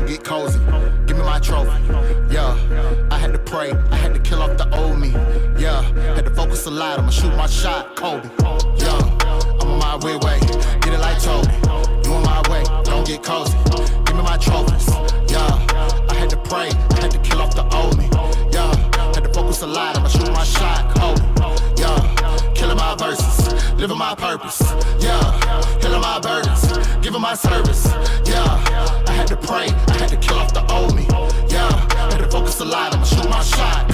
get cozy. Give me my trophy. Yeah, I had to pray. I had to kill off the old me. Yeah, had to focus a lot. I'ma shoot my shot, Kobe. Yeah, I'm on my way. Get it like Toby. You on my way. Don't get cozy. Give me my trophies. Yeah, I had to pray. I had to kill off the old me. Yeah, had to focus a lot. I'ma shoot my shot, Kobe. Yeah, killing my verses, living my purpose. Yeah, healing my burdens, giving my service. Yeah, I had to pray, I had to kill off the old me. Yeah, had to focus a lot, I'ma shoot my shot.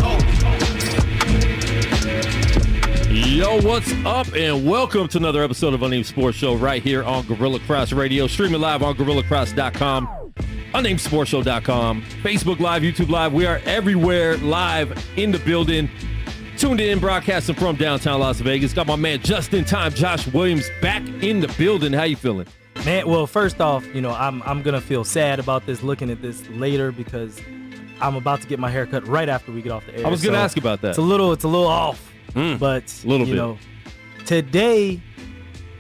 Yo, what's up, and welcome to another episode of Unnamed Sports Show right here on Gorilla Cross Radio, streaming live on GorillaCross.com, UnnamedSportsShow.com, Facebook Live, YouTube Live. We are everywhere live in the building. Tuned in, broadcasting from downtown Las Vegas. Got my man just in time, Josh Williams, back in the building. How you feeling? Man, well, first off, I'm gonna feel sad about this, looking at this later, because I'm about to get my hair cut right after we get off the air. I was gonna ask about that. It's a little off, but a little bit. Today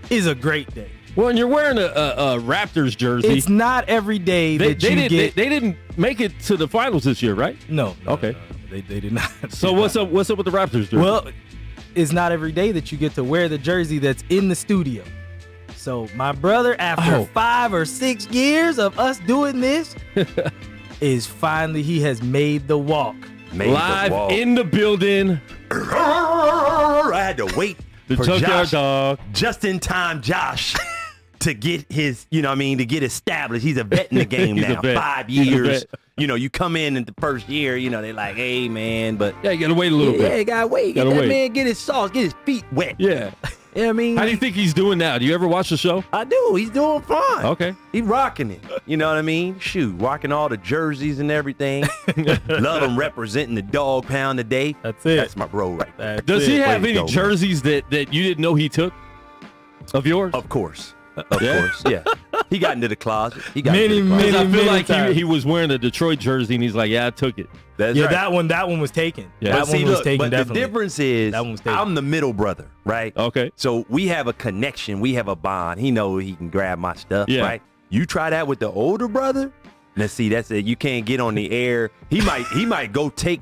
is a great day. Well, and you're wearing a Raptors jersey. It's not every day They didn't make it to the finals this year, right? No. Okay. No. They did not. So what's up with the Raptors jersey? Well, it's not every day that you get to wear the jersey that's in the studio. So my brother, after 5 or 6 years of us doing this, is finally, he has made the walk. Live in the building. I had to wait The for junkyard Josh, dog. just in time Josh, to get his, to get established. He's a vet in the game He's a now. vet. 5 He's a years. vet. You come in the first year, they're like, hey, man, but. Yeah, you gotta wait a little bit. Yeah, you gotta wait. Gotta Get that wait. man, get his sauce, get his feet wet. Yeah. You know what I mean? How do you think he's doing now? Do you ever watch the show? I do. He's doing fine. Okay. He's rocking it. You know what I mean? Shoot, rocking all the jerseys and everything. Love him representing the dog pound today. That's it. That's my bro right there. Does he have Way to any go, jerseys that you didn't know he took of yours? Of course. Yeah? Yeah. He got into the closet. He got Many, into the closet. Because I feel many like times. he was wearing a Detroit jersey and he's like, yeah, I took it. That's Yeah, right. that one was taken. Yeah. That But one see, was look, taken, but definitely. the difference is That one was taken. I'm the middle brother, right? Okay. So we have a connection. We have a bond. He knows he can grab my stuff, Yeah. right? You try that with the older brother. Now see, that's it. You can't get on the air. He might go take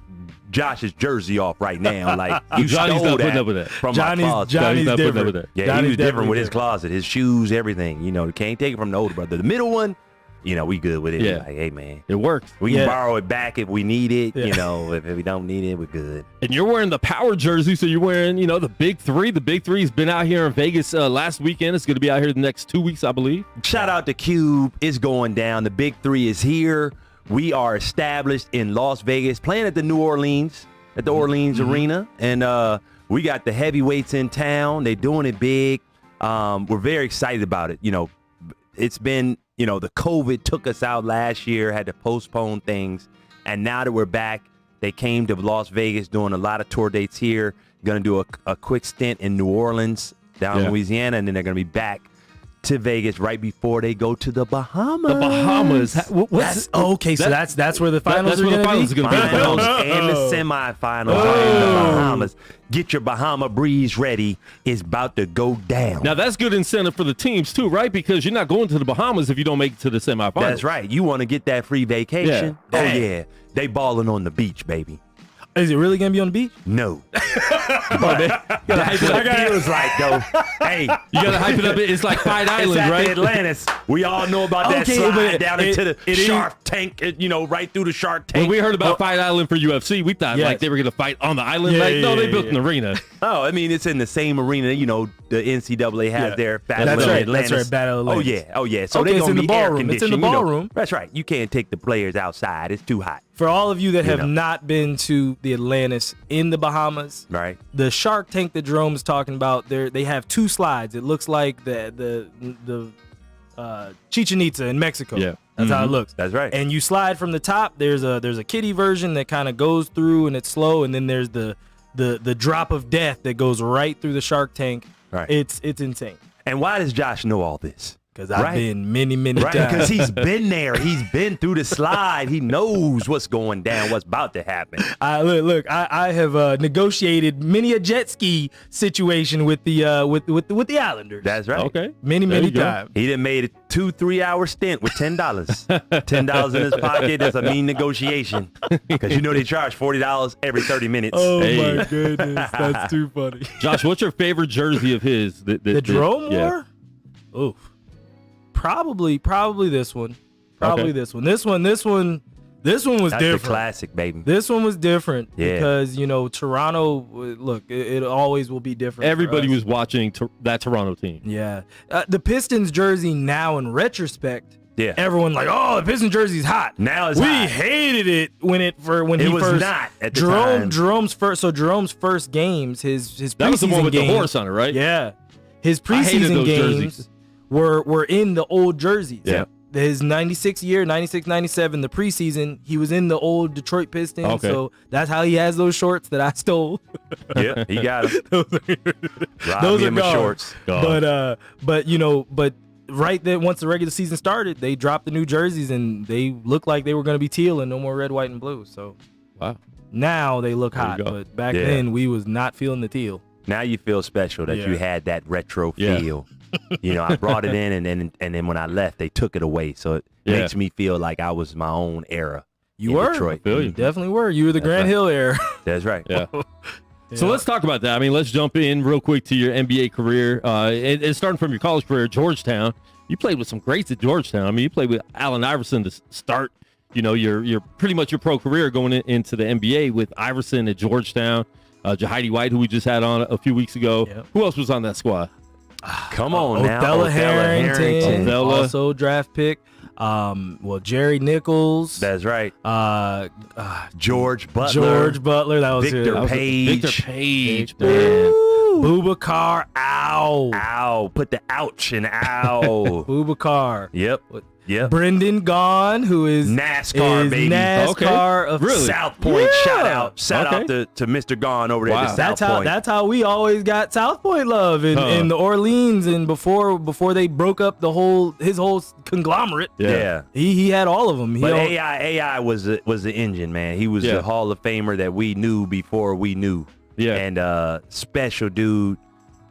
Josh's jersey off right now. Like, you Johnny's stole not putting that up with that. from Johnny's my closet. Johnny's not putting up different. with that. Yeah, Johnny's he was different with his different. closet, his shoes, everything. You can't take it from the older brother. The middle one, we good with it. Yeah. Like, hey, man, It works. we can Yeah. borrow it back if we need it. Yeah. If we don't need it, we're good. And you're wearing the Power jersey, so you're wearing, the Big Three. The Big Three's been out here in Vegas last weekend. It's going to be out here the next 2 weeks, I believe. Shout out to Cube. It's going down. The Big Three is here. We are established in Las Vegas, playing at the Orleans Arena. And we got the heavyweights in town. They're doing it big. We're very excited about it. It's been, the COVID took us out last year, had to postpone things. And now that we're back, they came to Las Vegas, doing a lot of tour dates here. Going to do a quick stint in New Orleans, down in Louisiana, and then they're going to be back to Vegas right before they go to the Bahamas. The Bahamas. That's where the finals That's where the finals are going to be. Finals and the semifinals are in the Bahamas. Get your Bahama breeze ready. It's about to go down. Now, that's good incentive for the teams, too, right? Because you're not going to the Bahamas if you don't make it to the semifinals. That's right. You want to get that free vacation? Yeah. Oh, yeah. They balling on the beach, baby. Is it really going to be on the beach? No. That's That's what it feels like, though. Hey, You got to hype it up. It's like Fight Island, it's at right? the Atlantis. We all know about that Okay, slide but down into the Shark Tank, right through the Shark Tank. When we heard about Fight Island for UFC, we thought Yes. like they were going to fight on the island. Yeah, No, they yeah, built yeah. an arena. Oh, I mean, it's in the same arena, the NCAA has Yeah. their Battle That's of right. Atlantis. That's right, Battle of Atlantis. Oh, yeah. So Okay, they're it's going in to the be air ballroom. It's in the conditioned. ballroom. That's right. You can't take the players outside. It's too hot. For all of you that have know. not been to the Atlantis in the Bahamas, Right. the Shark Tank that Jerome is talking about, they have 2 slides. It looks like the Chichen Itza in Mexico. Yeah. That's how it looks. That's right. And you slide from the top. There's a kiddie version that kind of goes through and it's slow, and then there's the drop of death that goes right through the Shark Tank. Right. It's insane. And why does Josh know all this? because I've been many times. Because he's been there. He's been through the slide. He knows what's going down, what's about to happen. I have negotiated many a jet ski situation with the Islanders. That's right. Okay. Many times. He done made a 2-3 hour stint with $10. $10 in his pocket. That's a mean negotiation. Because you know they charge $40 every 30 minutes. Oh my goodness, that's too funny. Josh, what's your favorite jersey of his? The Jerome War? Oof. Probably this one. This one was That's different. the classic, baby. This one was different Yeah. because, Toronto, look, it always will be different. Everybody for us. was watching that Toronto team. Yeah. The Pistons jersey now in retrospect, Yeah. everyone like, oh, the Pistons jersey's hot. Now it's we hot. hated it when It he was first not at the time. Jerome's first games, his That was the one preseason with games, the horse on it, right? Yeah. His I hated preseason those games jerseys. were in the old jerseys. Yeah. His 96 year, 96, 97, the preseason, he was in the old Detroit Pistons. Okay. So that's how he has those shorts that I stole. Yeah, he got him. Those are him gone. shorts. God. But right then, once the regular season started, they dropped the new jerseys and they looked like they were going to be teal and no more red, white, and blue. So Wow. now they look There you hot, go. but back Yeah. then we was not feeling the teal. Now you feel special that Yeah. you had that retro Yeah. feel. I brought it in, and then when I left, they took it away. So it Yeah. makes me feel like I was my own era. You in were. Detroit. Feel you. You definitely were. You were the That's Grant right. Hill era. That's right. Yeah. So let's talk about that. I mean, let's jump in real quick to your NBA career. And starting from your college career, Georgetown. You played with some greats at Georgetown. I mean, you played with Allen Iverson to start, your pretty much your pro career going into the NBA with Iverson at Georgetown. JYD White, who we just had on a few weeks ago. Yep. Who else was on that squad? Come on now. Othello Harrington, Othello. also draft pick. Jerry Nichols. That's right. George Butler. George Butler. That was Victor it. Page. Victor Page, Victor. man. Boubacar. Ow. Ow. Put the ouch in ow. Boubacar. Yep. Yep. Brendan Gaughan, who is NASCAR, baby. NASCAR of Really? South Point. Yeah. Shout out to Mr. Gaughan over there Wow. at South Point. That's how we always got South Point love in the Orleans and before they broke up his whole conglomerate. Yeah. He had all of them. But AI was the engine, man. He was Yeah. the Hall of Famer that we knew before we knew. Yeah. And special dude.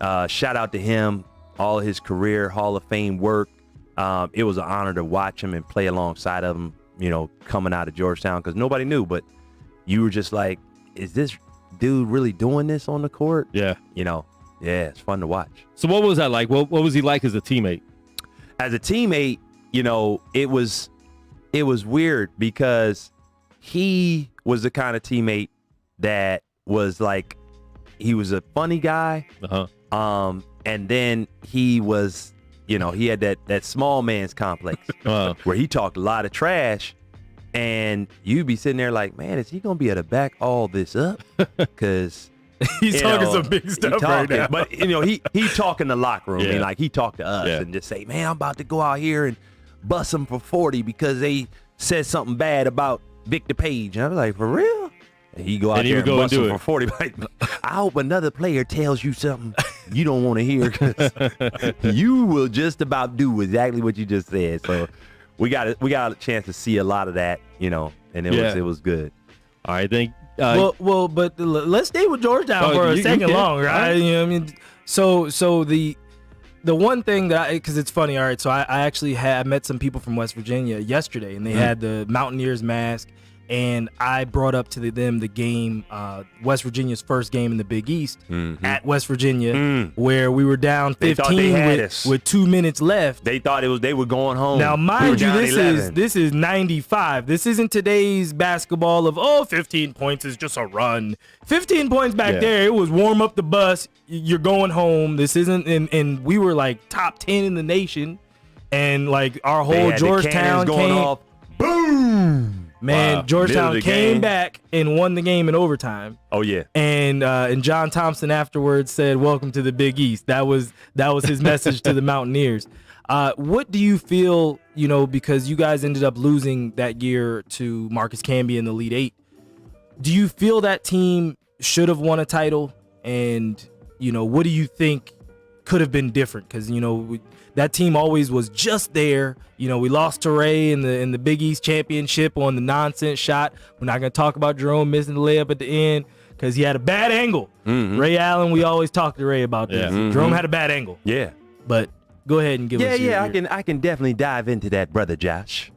Shout out to him. All his career, Hall of Fame work. It was an honor to watch him and play alongside of him, coming out of Georgetown, because nobody knew, but you were just like, is this dude really doing this on the court? Yeah. Yeah, it's fun to watch. So what was that like? What was he like as a teammate? As a teammate, it was weird because he was the kind of teammate that was like, he was a funny guy. Uh-huh. And then he was, he had that small man's complex where he talked a lot of trash, and you'd be sitting there like, man, is he going to be able to back all this up? Because he's talking some big stuff right now. But, he talk in the locker room. Yeah. I mean, like, he talked to us and just say, man, I'm about to go out here and bust them for 40 because they said something bad about Victor Page. And I was like, for real? And he go out there and bust him for 40. Like, I hope another player tells you something you don't want to hear, because you will just about do exactly what you just said. So we got a chance to see a lot of that, and it was good. All right, thank. Well, but let's stay with Georgetown for a second long, right? I mean, so the one thing that because it's funny, all right. So I actually met some people from West Virginia yesterday, and they had the Mountaineers mask. And I brought up to them the game, West Virginia's first game in the Big East at West Virginia, where we were down 15 with 2 minutes left. They thought they were going home. Now, mind you, down this is 95. This isn't today's basketball of 15 points is just a run. 15 points back there, it was warm up the bus. You're going home. This isn't, and we were like top 10 in the nation, and like our whole Georgetown going off. Boom. Man, Wow. Georgetown came back and won the game in overtime. Oh yeah. And John Thompson afterwards said, "Welcome to the Big East." That was his message to the Mountaineers. What do you feel, because you guys ended up losing that year to Marcus Camby in the Elite Eight? Do you feel that team should have won a title? And, what do you think could have been different because that team always was just there. We lost to Ray in the Big East championship on the nonsense shot. We're not gonna talk about Jerome missing the layup at the end because he had a bad angle. Ray Allen, we always talk to Ray about this. Jerome had a bad angle. Yeah, but go ahead and give us your I can definitely dive into that, brother Josh.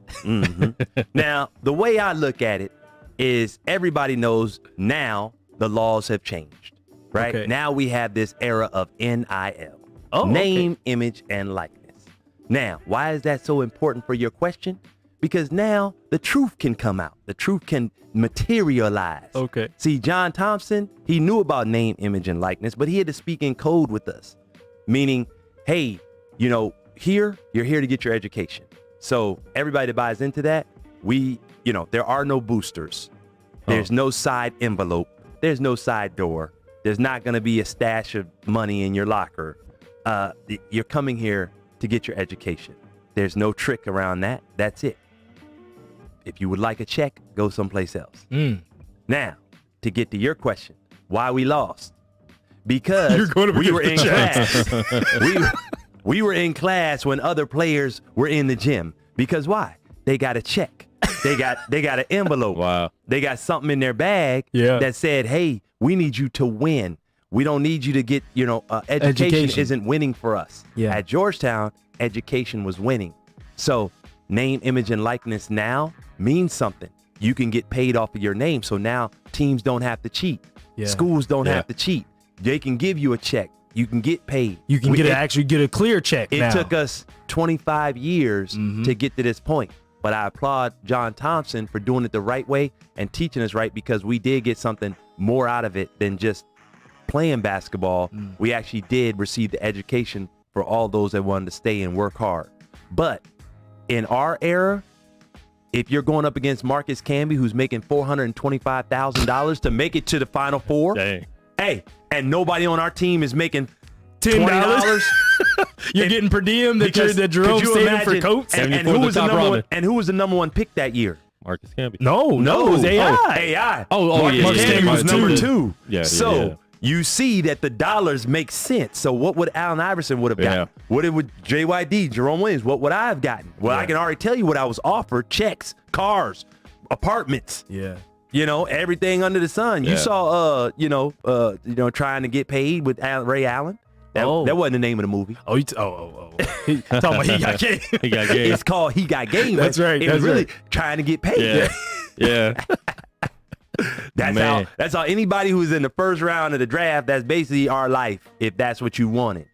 Now, the way I look at it is everybody knows now the laws have changed, right? Okay. Now we have this era of NIL, Oh, name, image, and likeness. Now, why is that so important for your question? Because now the truth can come out. The truth can materialize. Okay. See, John Thompson, he knew about name, image, and likeness, but he had to speak in code with us, meaning, hey, you're here to get your education. So everybody that buys into that, there are no boosters. There's no side envelope. There's no side door. There's not going to be a stash of money in your locker. You're coming here to get your education. There's no trick around that. That's it. If you would like a check, go someplace else. Now, to get to your question, why we lost? Because we were in class. We were in class when other players were in the gym. Because why? They got a check. They got an envelope. Wow. They got something in their bag that said, hey, we need you to win. We don't need you to get, education isn't winning for us. Yeah. At Georgetown, education was winning. So name, image, and likeness now means something. You can get paid off of your name. So now teams don't have to cheat. Yeah. Schools don't have to cheat. They can give you a check. You can get paid. You can actually get a clear check now. It took us 25 years to get to this point. But I applaud John Thompson for doing it the right way and teaching us right, because we did get something more out of it than just playing basketball. We actually did receive the education for all those that wanted to stay and work hard. But in our era, if you're going up against Marcus Camby, who's making $425,000 to make it to the Final Four, Dang. hey, and nobody on our team is making $10. You're getting per diem that Jerome's saving for coats. And who was the number one pick that year? Marcus Camby. No, it was AI. AI. Marcus Camby was number two. Yeah. So you see that the dollars make sense. So what would Allen Iverson would have gotten? What would JYD, Jerome Williams, what would I have gotten? Well, I can already tell you what I was offered: checks, cars, apartments. Yeah. Everything under the sun. Yeah. You saw, trying to get paid with Ray Allen. That wasn't the name of the movie. Talking about He Got Game. He got game. It's called He Got Game. That's right. It was really trying to get paid. Yeah. That's how anybody who's in the first round of the draft, that's basically our life, if that's what you wanted.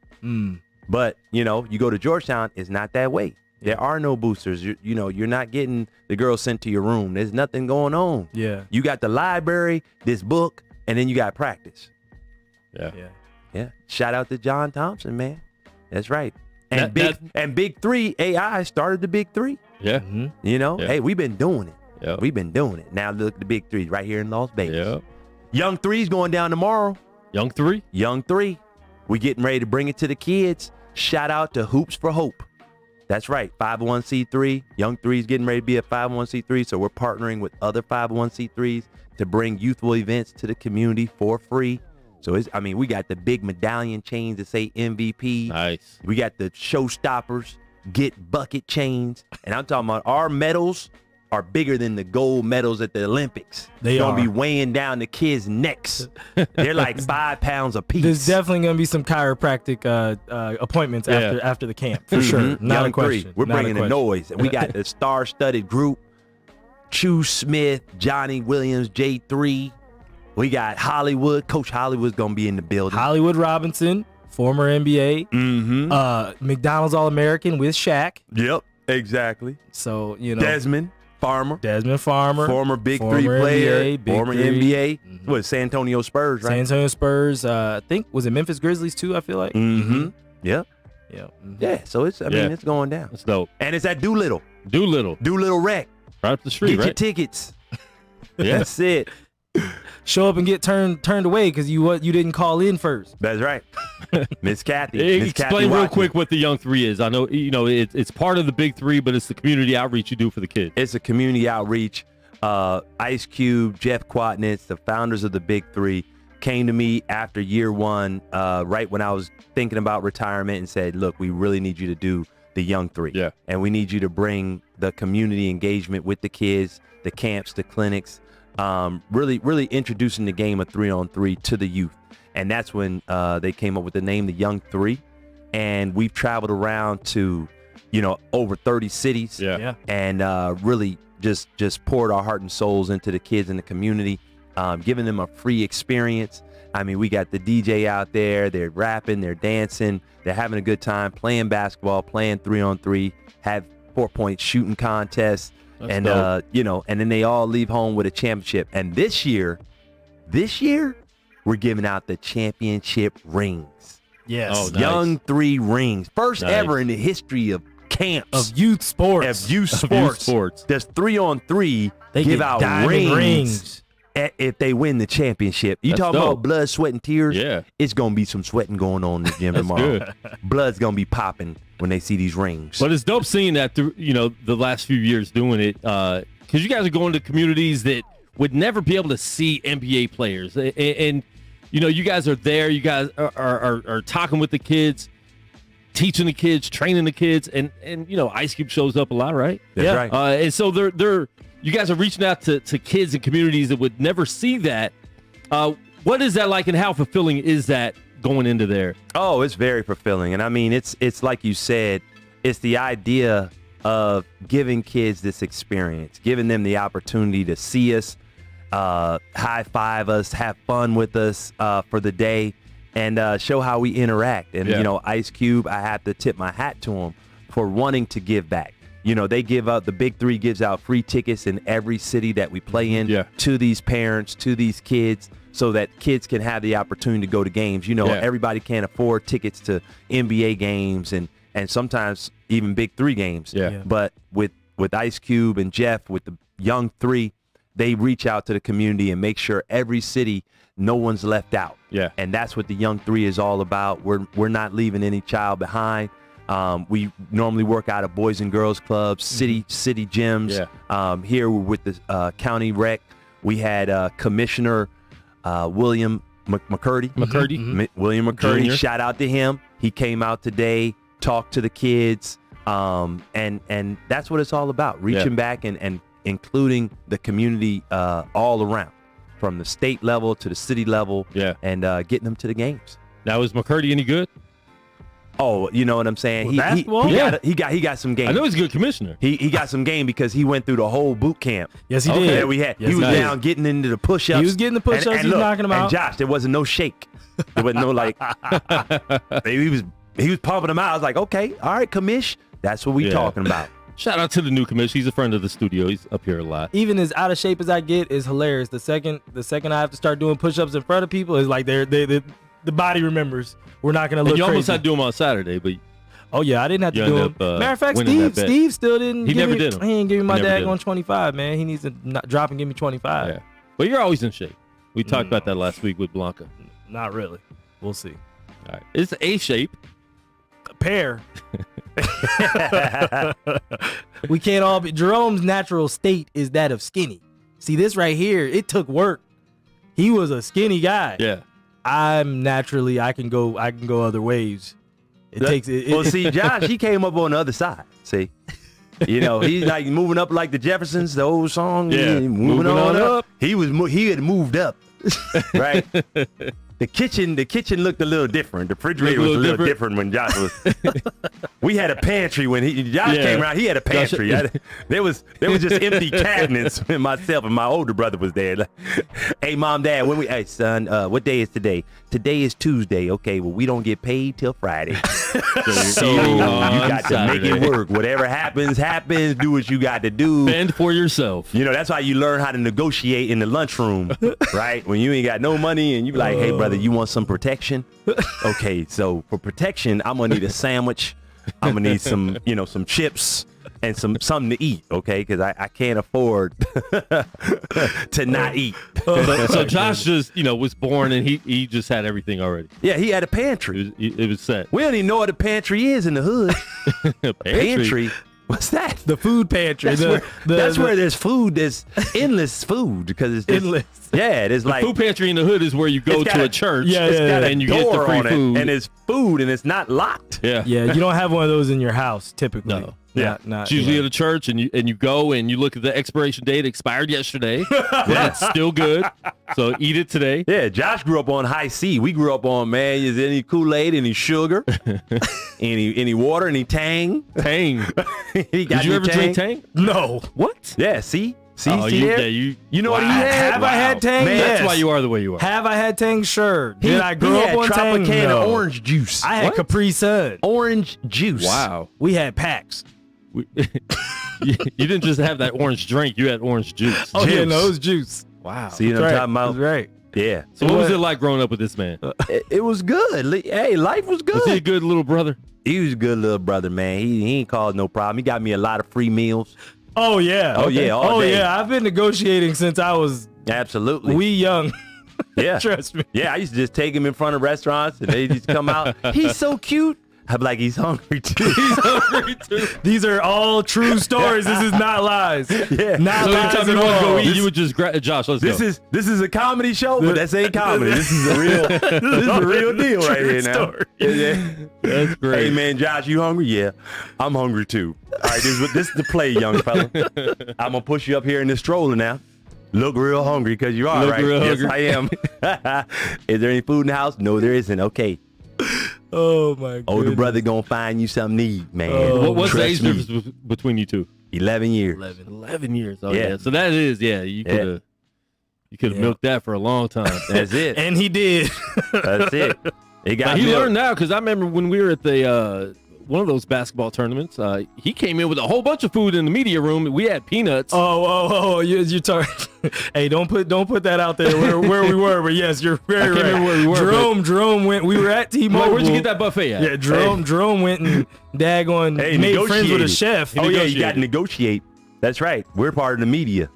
But, you go to Georgetown, it's not that way. There are no boosters. You're not getting the girl sent to your room. There's nothing going on. Yeah. You got the library, this book, and then you got practice. Yeah. Shout out to John Thompson, man. That's right. And Big Three, AI started the Big Three. Yeah. Hey, we've been doing it. Yeah. We've been doing it. Now look at the Big Three right here in Las Vegas. Yeah. Young Three's going down tomorrow. Young Three. We getting ready to bring it to the kids. Shout out to Hoops for Hope. That's right, 501c3. Young Three's getting ready to be a 501c3, so we're partnering with other 501c3s to bring youthful events to the community for free. So we got the big medallion chains that say MVP. Nice. We got the showstoppers, get bucket chains, and I'm talking about our medals are bigger than the gold medals at the Olympics. They're gonna be weighing down the kids' necks. They're like 5 pounds a piece. There's definitely gonna be some chiropractic appointments after the camp for sure. Not a question. We're bringing the noise, and we got the star-studded group: Chu Smith, Johnny Williams, J3. We got Hollywood. Coach Hollywood's gonna be in the building. Hollywood Robinson, former NBA, McDonald's All-American with Shaq. Yep, exactly. So Desmond Farmer, former Big Three player, former NBA. What, San Antonio Spurs, right? San Antonio Spurs. I think was it Memphis Grizzlies too? I feel like. Yep. Yeah. Yeah. So it's it's going down. That's dope. And it's at Doolittle Rec. Right up the street. Get your tickets. Yeah. That's it. Show up and get turned away because you didn't call in first. That's right. Miss Kathy. Explain real quick what the Young Three is. I know it's part of the Big Three, but it's the community outreach you do for the kids. It's a community outreach. Ice Cube, Jeff Quatnitz, the founders of the Big Three, came to me after year one, right when I was thinking about retirement, and said, look, we really need you to do the Young Three. Yeah. And we need you to bring the community engagement with the kids, the camps, the clinics, really introducing the game of 3-on-3 to the youth. And that's when they came up with the name, the Young Three. And we've traveled around to, over 30 cities. Yeah. And really just poured our heart and souls into the kids in the community, giving them a free experience. I mean, we got the DJ out there. They're rapping, they're dancing, they're having a good time, playing basketball, playing 3-on-3, have 4-point shooting contests. That's and dope. and then they all leave home with a championship. And this year we're giving out the championship rings. Yes. Oh, nice. Young Three rings. First Nice. ever in the history of camps. Of youth sports. Of youth sports. There's 3-on-3 They give get out diamond rings. if they win the championship. You That's talking dope. about blood, sweat, and tears? Yeah. It's going to be some sweating going on in the gym That's tomorrow. good. Blood's going to be popping when they see these rings. But it's dope seeing that through, the last few years doing it, because you guys are going to communities that would never be able to see NBA players. And you guys are there. You guys are talking with the kids, teaching the kids, training the kids, and Ice Cube shows up a lot, right? That's Yeah. right. And so you guys are reaching out to kids and communities that would never see that. What is that like, and how fulfilling is that going into there? Oh, it's very fulfilling. And I mean, it's like you said, it's the idea of giving kids this experience, giving them the opportunity to see us, high five us, have fun with us for the day, and show how we interact. And, Yeah. Ice Cube, I have to tip my hat to him for wanting to give back. They give out, the Big Three gives out free tickets in every city that we play in to these parents, to these kids, so that kids can have the opportunity to go to games. Everybody can't afford tickets to NBA games and sometimes even Big Three games. Yeah. But with Ice Cube and Jeff, with the Young Three, they reach out to the community and make sure every city, no one's left out. Yeah. And that's what the Young Three is all about. We're not leaving any child behind. We normally work out of Boys and Girls Clubs, city gyms. Yeah. Here with the county rec, we had Commissioner William McCurdy. William McCurdy. Junior. Shout out to him. He came out today, talked to the kids, and that's what it's all about. Reaching back and including the community all around, from the state level to the city level. Yeah. And getting them to the games. Now, is McCurdy any good? Oh, you know what I'm saying? With basketball? He got some game. I know he's a good commissioner. He got some game because he went through the whole boot camp. Yes, he Okay. did. That we had. Yes, He was did. down getting into the push-ups. He was getting the push-ups, he was knocking them out. And Josh, there wasn't no shake. There wasn't no he was pumping them out. I was like, okay, all right, commish. That's what we talking about. Shout out to the new commissioner. He's a friend of the studio. He's up here a lot. Even as out of shape as I get is hilarious. The second I have to start doing push-ups in front of people, is like the body remembers. We're not gonna look And you almost crazy. had to do him on Saturday, but Oh yeah, I didn't have to You do end them. up, Matter of fact, winning that bet. Steve still didn't. He give never me, did 'em. He ain't giving me my He never did daggone 'em. 25, man. He needs to drop and give me 25. yeah. But you're always in shape. We talked about that last week with Blanca. Not really. We'll see. All right. It's A shape. A pair. We can't all be. Jerome's natural state is that of skinny. See, this right here, it took work. He was a skinny guy. Yeah. I'm naturally, I can go other ways. It takes it. Well, see, Josh, he came up on the other side. See, he's like moving up like the Jeffersons, the old song. Yeah, moving on up. He had moved up, right? The kitchen looked a little different. The refrigerator was a little different when Josh was. We had a pantry when Josh came around. He had a pantry. There was just empty cabinets when myself and my older brother was there. Like, hey, mom, dad, hey, son, what day is today? Today is Tuesday. Okay, well, we don't get paid till Friday. So you got to make it work. Whatever happens. Do what you got to do. Fend for yourself. That's why you learn how to negotiate in the lunchroom, right? When you ain't got no money and you be like, hey, brother, you want some protection? Okay, so for protection, I'm gonna need a sandwich. I'm gonna need some, some chips and something to eat, okay? Because I can't afford to not eat. So Josh just, was born and he just had everything already. Yeah, he had a pantry. It was set. We don't even know what a pantry is in the hood. Pantry? What's that? The food pantry. That's where there's food. There's endless food because it's just, endless. Yeah, it is like Food pantry in the hood is where you go to a church. And you get the free food. and it's food, and it's not locked. Yeah. Yeah, you don't have one of those in your house typically. No. Yeah. Not It's usually at a church, and you go and you look at the expiration date. Expired yesterday. It's still good, so eat it today. Yeah, Josh grew up on high C. We grew up on, man, is there any Kool-Aid, any sugar, any water, any Tang? Tang. He got Did you any ever drink Tang? No. What? Yeah, see? Oh, See you, there? yeah, You know what he had? Have I had Tang? Man, Yes. That's why you are the way you are. Have I had Tang? Sure. He- Did I grow he up had on Tang? Tropicana No. orange juice. I had What? Capri Sun. Orange juice. Wow. We had packs. You didn't just have that orange drink. You had orange juice. Oh, yeah, Juice. no, it was juice. Wow. See what I'm Right. talking about? That's right. Yeah. So what was it like growing up with this man? It was good. Hey, life was good. Was he a good little brother? He was a good little brother, man. He ain't caused no problem. He got me a lot of free meals. Oh, yeah. Oh, yeah, all Oh, day. yeah. I've been negotiating since I was Absolutely. wee young. yeah. Trust me. Yeah, I used to just take him in front of restaurants and they just come out. He's so cute. I'm like, he's hungry too. He's hungry too. These are all true stories. This is not lies. Yeah. Not So lies anytime at you want to go all. eat, you would just grab Josh. Let's This go. is a comedy show, but this ain't comedy. This is a real deal right here now. story. Yeah. That's great. Hey man, Josh, you hungry? Yeah, I'm hungry too. All right, this is the play, young fella. I'm gonna push you up here in this stroller now. Look real hungry because you are, Look right? real Yes, hungry. I am. Is there any food in the house? No, there isn't. Okay. Oh, my God. Older brother gonna find you something to eat, man. What's the Trust age me. difference between you two? 11 years. 11 years. Oh, Yeah. yeah. So that is, you could have milked that for a long time. That's it. And he did. That's it. It got Now, he milk. learned now because I remember when we were at the one of those basketball tournaments, he came in with a whole bunch of food in the media room. We had peanuts. You talking? Hey, don't put that out there where we were. But yes, you're very can't right. remember where we were, Jerome went. We were at I'm T-Mobile. like, where'd you get that buffet at? Yeah, Jerome went and daggone Hey, made friends with a negotiated. chef. Oh, yeah, you negotiated. got to negotiate. That's right. We're part of the media.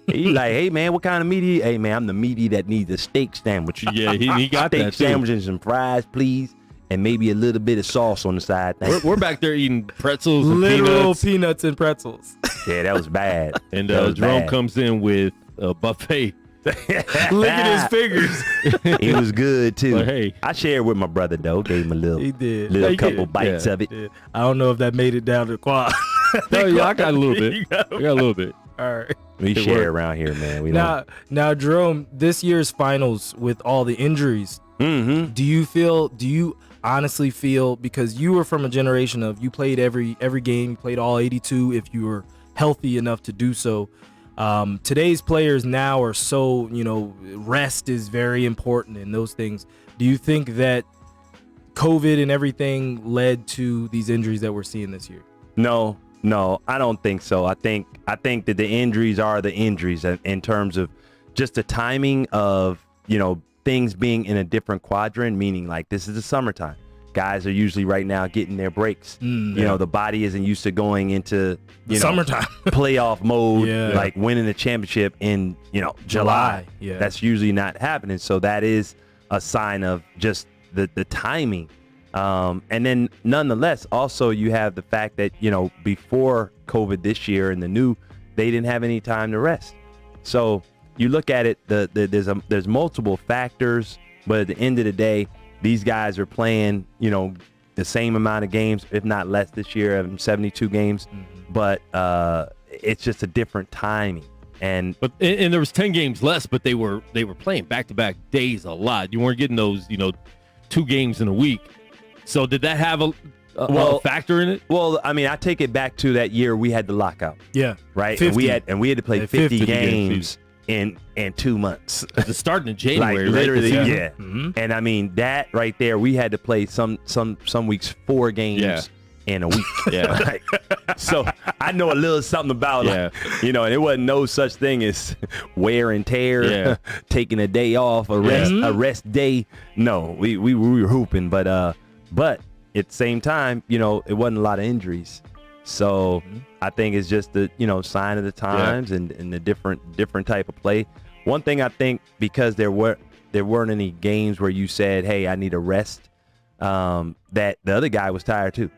He like, hey, man, what kind of media? Hey, man, I'm the media that needs a steak sandwich. Yeah, he got Steak that too. sandwich and some fries, please. And maybe a little bit of sauce on the side. Thank you. We're back there eating pretzels and Literal peanuts. peanuts and pretzels. Yeah, that was bad. And That was Jerome bad. comes in with a buffet. Look at his fingers. He was good, too. But hey. I shared with my brother, though. Gave him a little, He did. little Yeah, he couple did. bites Yeah. of it. Yeah. I don't know if that made it down to the quad. Oh, yeah, I got a little bit. You I got got a little bit. All right. We It share worked. around here, man. We don't. Now, Jerome, this year's finals with all the injuries, Mm-hmm. do you honestly feel, because you were from a generation of you played every game, you played all 82 if you were healthy enough to do so. Today's players now are so, rest is very important and those things. Do you think that COVID and everything led to these injuries that we're seeing this year? No, I don't think so. I think that the injuries are the injuries in terms of just the timing of, things being in a different quadrant, meaning like this is the summertime. Guys are usually right now getting their breaks. The body isn't used to going into, Summertime. playoff mode, Yeah. like winning a championship in, July. Yeah. That's usually not happening. So that is a sign of just the timing. And then nonetheless, also you have the fact that, before COVID this year and they didn't have any time to rest. So you look at it, there's multiple factors, but at the end of the day, these guys are playing, the same amount of games, if not less this year, 72 games. But it's just a different timing. And there was 10 games less, but they were playing back-to-back days a lot. You weren't getting those, 2 games in a week. So did that have a factor in it? well, I mean, I take it back to that year we had the lockout, Yeah. right? 50. And we had to play Yeah, 50 50 games in 2 months. It's starting in January, Like literally, right? yeah. And I mean that right there, we had to play some weeks 4 games Yeah. in a week. Yeah. Like, so I know a little something about Yeah. and it wasn't no such thing as wear and tear, Yeah. taking a day off, a rest day. No, we were hooping, but at the same time, it wasn't a lot of injuries. So I think it's just the sign of the times and the different type of play. One thing I think, because there weren't any games where you said, hey, I need a rest, that the other guy was tired too.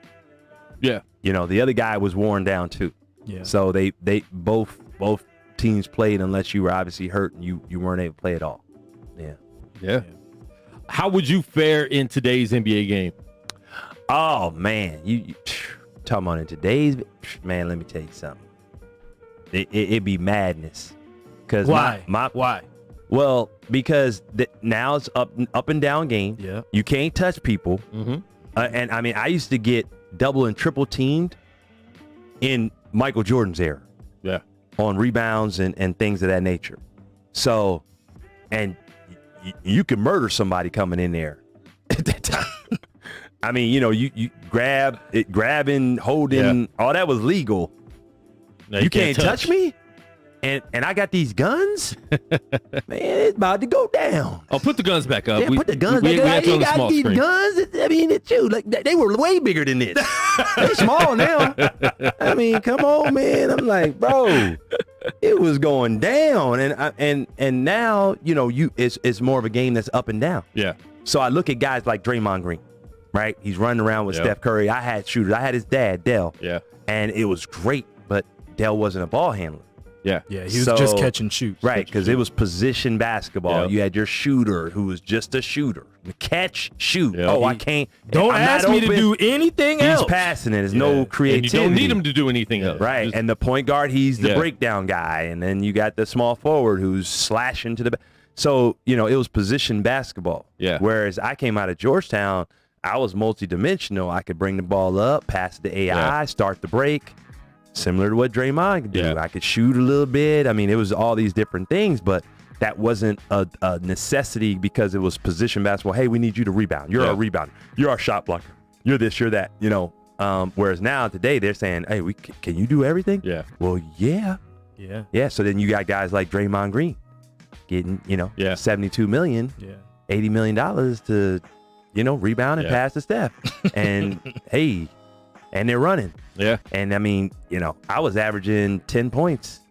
Yeah. the other guy was worn down too. Yeah. So they both teams played unless you were obviously hurt and you weren't able to play at all. Yeah. How would you fare in today's NBA game? Oh man, you talking about in today's man? Let me tell you something. It'd be madness. Cause Why? Why? Well, because now it's up and down game. Yeah. You can't touch people. Mm-hmm. And I mean, I used to get double and triple teamed in Michael Jordan's era. Yeah. On rebounds and things of that nature. So, and you can murder somebody coming in there at that time. I mean, you grabbing, holding, all that was legal. No, you can't touch me? And I got these guns? Man, it's about to go down. Oh, put the guns back up. Yeah, put the guns back up. We have to on the got small these screen. guns. I mean, it's you. Like, they were way bigger than this. They're small now. I mean, come on, man. I'm like, bro, it was going down. And now, it's more of a game that's up and down. Yeah. So I look at guys like Draymond Green, right? He's running around with Steph Curry. I had shooters. I had his dad, Dell. Yeah. And it was great, but Dell wasn't a ball handler. Yeah. Yeah, he was just catch and shoot. Right, because it was position basketball. Yep. You had your shooter who was just a shooter. Catch, shoot. Yep. Oh, I can't. Don't I'm ask not me to open. do anything He's else. passing it. There's no And creativity. you don't need him to do anything else. Right, Just- and the point guard, he's the Yeah. breakdown guy. And then you got the small forward who's slashing to the So, it was position basketball. Yeah. Whereas I came out of Georgetown, I was multidimensional. I could bring the ball up, pass it to AI, start the break. Similar to what Draymond could do. Yeah. I could shoot a little bit. I mean, it was all these different things, but that wasn't a necessity because it was position basketball. Hey, we need you to rebound. You're our rebounder. You're our shot blocker. You're this, you're that, whereas now today they're saying, hey, can you do everything? Yeah. Well, yeah. Yeah. Yeah. So then you got guys like Draymond Green getting, $72 million, Yeah. $80 million to, rebound and pass to Steph. And hey, and they're running. Yeah. And I mean, I was averaging 10 points,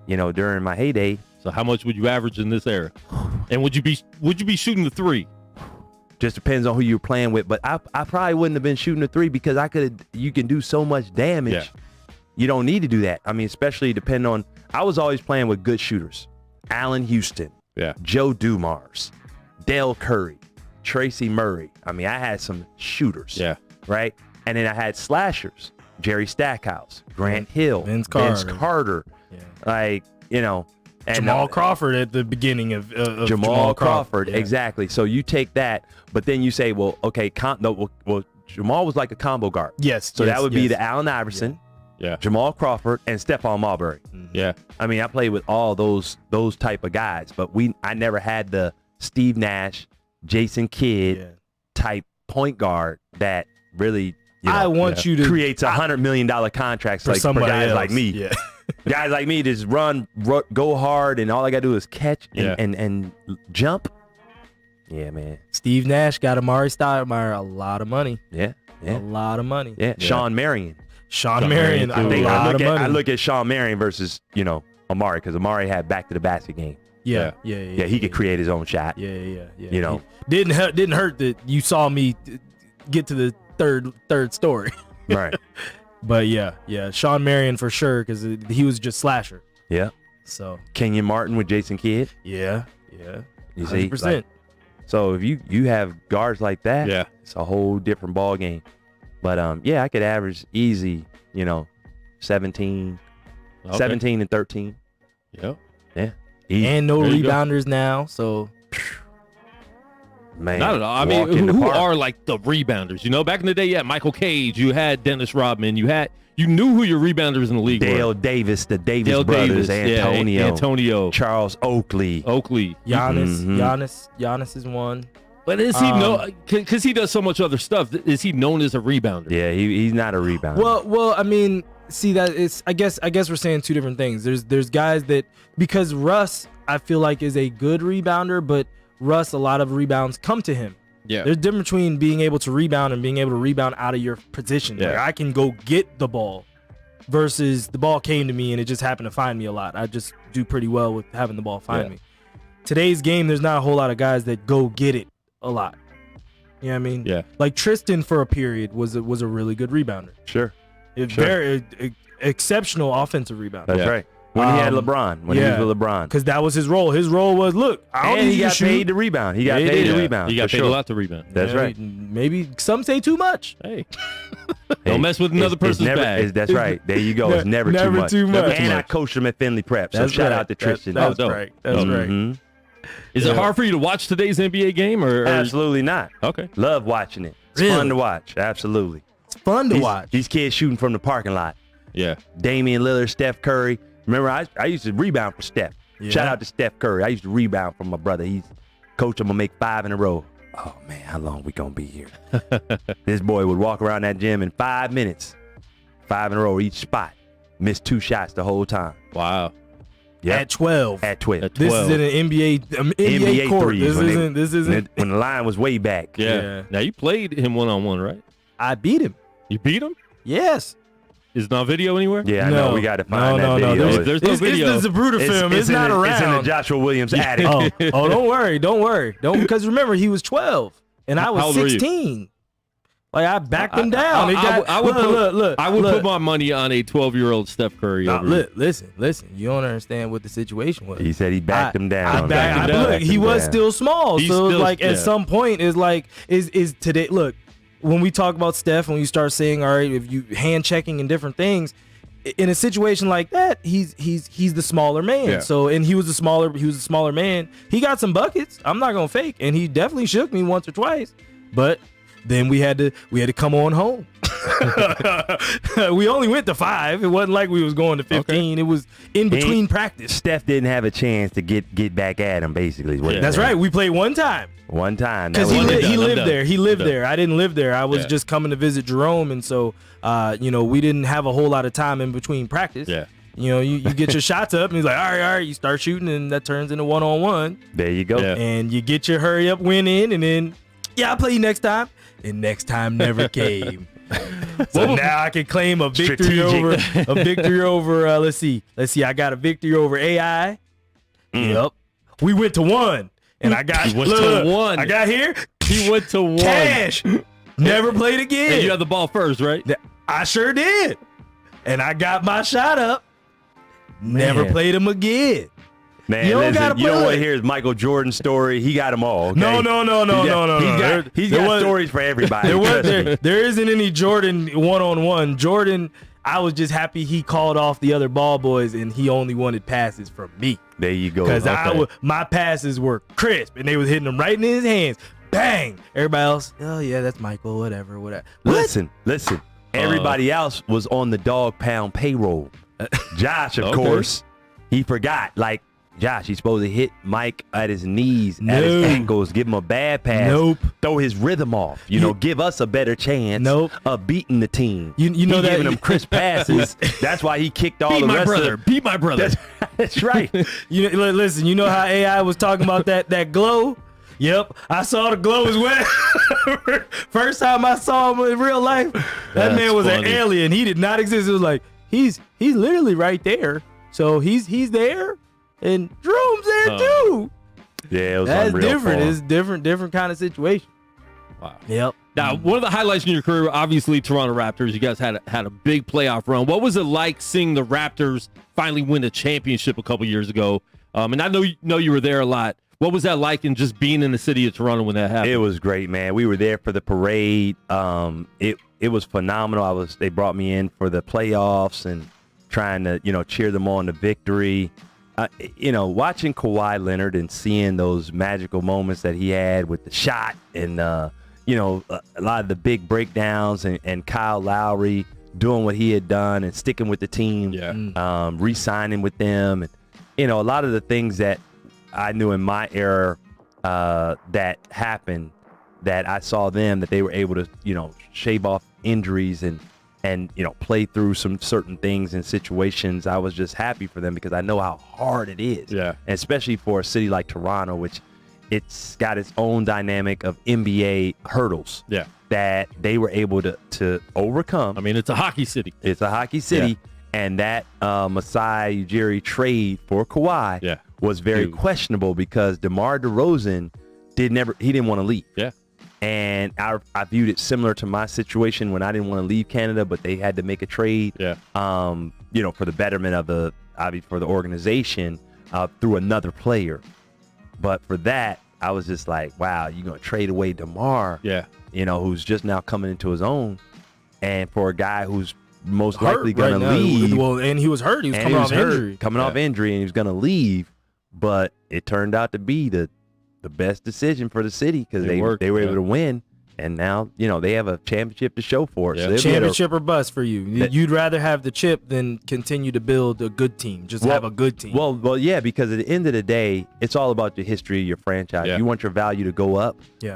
during my heyday. So how much would you average in this era? And would you be shooting the three? Just depends on who you're playing with. But I probably wouldn't have been shooting a three because you can do so much damage. Yeah. You don't need to do that. I mean, especially depending on, I was always playing with good shooters. Allen Houston, Yeah. Joe Dumars, Dale Curry, Tracy Murray. I mean, I had some shooters. Yeah. Right. And then I had slashers. Jerry Stackhouse, Grant Hill, Vince Carter. Yeah. Like, and Jamal Crawford at the beginning of Jamal Crawford. Yeah. Exactly. So you take that, but then you say, well, okay, Jamal was like a combo guard. Yes. So yes, that would be yes. the Allen Iverson, Yeah. Jamal Crawford, and Stephon Marbury. Yeah. I mean, I played with all those type of guys, but I never had the Steve Nash, Jason Kidd type point guard that really I want you to creates $100 million contracts for for somebody guys else. like me. Yeah. Guys like me just go hard, and all I got to do is catch and jump. Yeah, man. Steve Nash got Amari Stoudemire a lot of money. Yeah. A lot of money. Yeah. Sean Marion. Sean Marion, Marion, a too. lot of money. I look at Sean Marion versus, Amari, because Amari had back to the basket game. Yeah, He could create his own shot. Yeah. It Didn't hurt that you saw me get to the third story. Right. But yeah, Sean Marion for sure because he was just slasher. Yeah. So Kenyon Martin with Jason Kidd. yeah, You see, 100%. so if you have guards like that, Yeah. it's a whole different ball game. But I could average easy, 17 and 13. Yep. Yeah. Easy. And no There you go. rebounders now. So Man, Not at all. I walk mean, in the who park. are like the rebounders? Back in the day, you had Michael Cage, you had Dennis Rodman, you knew who your rebounders in the league Dale were. Davis, the Davis Dale brothers, Davis, Antonio, Charles Oakley. Giannis, Mhm. Giannis is one. But is he because he does so much other stuff? Is he known as a rebounder? Yeah, he's not a rebounder. Well, I mean, see that it's. I guess we're saying two different things. There's guys that because Russ, I feel like is a good rebounder, but Russ, a lot of rebounds come to him. Yeah. There's a difference between being able to rebound and being able to rebound out of your position. Yeah. Like I can go get the ball versus the ball came to me and it just happened to find me a lot. I just do pretty well with having the ball find me. Today's game, there's not a whole lot of guys that go get it a lot. You know what I mean? Yeah. Like Tristan for a period was a really good rebounder. Sure. Very exceptional offensive rebounder. That's right. When he had LeBron, when he was with LeBron. Because that was his role. His role was, look, I don't And need he to got shoot. paid to rebound. He got paid to rebound. He got for paid sure. a lot to rebound. That's right. Maybe some say too much. Hey, don't mess with another person's bag. That's right. There you go. It's never too much. And I coached him at Finley Prep. So shout out to Tristan. That's right. That's right. Is it hard for you to watch today's NBA game? Or Absolutely not. Okay. Love watching it. It's Really? fun to watch. Absolutely. It's fun to watch. These kids shooting from the parking lot. Yeah. Damian Lillard, Steph Curry. Remember, I used to rebound for Steph. Yeah. Shout out to Steph Curry. I used to rebound from my brother. He's coach. I'm gonna make 5 in a row. Oh man, how long we gonna be here? This boy would walk around that gym in 5 minutes, 5 in a row each spot. Missed 2 shots the whole time. Wow. Yep. At 12. At 12. This is in an NBA court. threes This isn't. when the line was way back. Yeah. Now you played him one-on-one, right? I beat him. You beat him? Yes. Is not video anywhere? Yeah, I know. We got to find that No. video. There's no video. It's the Zapruder film. It's not around. It's in the Joshua Williams attic. Oh, don't worry. Don't, because remember, he was 12 and I How was old were you? 16. Like, I backed him down. I would Look. put my money on a 12-year-old Steph Curry. Nah, over listen. You don't understand what the situation was. He said he backed him down. Look, he was still small. He's So still- like at yeah. some point is today. Look, when we talk about Steph, when you start saying, all right, if you hand checking and different things, in a situation like that, he's the smaller man. Yeah. So and he was a smaller man. He got some buckets. I'm not gonna fake, and he definitely shook me once or twice. But then we had to come on home. We only went to 5. It wasn't like we was going to 15. Okay. It was in between practice. Steph didn't have a chance to get back at him. Basically, That's right. We played one time. One time. Because he lived there. He lived done. there. I didn't live there. I was just coming to visit Jerome, and so we didn't have a whole lot of time in between practice. Yeah. You get your shots up, and he's like, all right, you start shooting, and that turns into one-on-one. There you go. Yeah. And you get your hurry up win in, and then I'll play you next time. And next time never came. So now I can claim a victory over. Let's see. I got a victory over AI. Yep. We went to 1. And I got to 1. I got here. He went to 1. Cash. Never played again. And you had the ball first, right? I sure did. And I got my shot up. Never played him again. Man, you don't want to hear his Michael Jordan story. He got them all. Okay? No. He's got stories for everybody. There isn't any Jordan one-on-one. Jordan, I was just happy he called off the other ball boys and he only wanted passes from me. There you go. Because my passes were crisp and they was hitting them right in his hands. Bang! Everybody else, oh yeah, that's Michael, whatever. Listen. Everybody else was on the dog pound payroll. Josh, of course, he forgot. Like, Josh, he's supposed to hit Mike at his knees, at his ankles, give him a bad pass, throw his rhythm off, give us a better chance of beating the team. You know that giving him crisp passes. That's why he kicked all the rest of them. Beat my brother. That's right. Listen, you know how AI was talking about that glow? Yep, I saw the glow as well. First time I saw him in real life, that man was an alien. He did not exist. It was like, he's literally right there. So he's there. And Jerome's there too. Yeah, it was that's unreal different. for him. It's different kind of situation. Wow. Yep. Now, one of the highlights in your career, obviously, Toronto Raptors. You guys had a big playoff run. What was it like seeing the Raptors finally win a championship a couple years ago? And I know you were there a lot. What was that like, and just being in the city of Toronto when that happened? It was great, man. We were there for the parade. It was phenomenal. They brought me in for the playoffs and trying to cheer them on to victory. Watching Kawhi Leonard and seeing those magical moments that he had with the shot and, a lot of the big breakdowns and Kyle Lowry doing what he had done and sticking with the team, re-signing with them. And, a lot of the things that I knew in my era that happened, that I saw them, that they were able to, shave off injuries and play through some certain things and situations. I was just happy for them because I know how hard it is. Yeah. And especially for a city like Toronto, which it's got its own dynamic of NBA hurdles. Yeah. That they were able to overcome. I mean, it's a hockey city. It's a hockey city. Yeah. And that Masai Ujiri trade for Kawhi was very questionable because DeMar DeRozan didn't want to leave. Yeah. And I viewed it similar to my situation when I didn't want to leave Canada, but they had to make a trade, for the betterment of for the organization through another player. But for that, I was just like, wow, you're going to trade away DeMar, who's just now coming into his own. And for a guy who's most likely going to leave. Well, and he was hurt. He was coming off injury. Coming off injury, and he was going to leave. But it turned out to be the best decision for the city because they were able to win. And now, they have a championship to show for it. Yeah. So championship or bust for you. You'd rather have the chip than continue to build a good team. Have a good team. Well, yeah, because at the end of the day, it's all about the history of your franchise. Yeah. You want your value to go up. Yeah.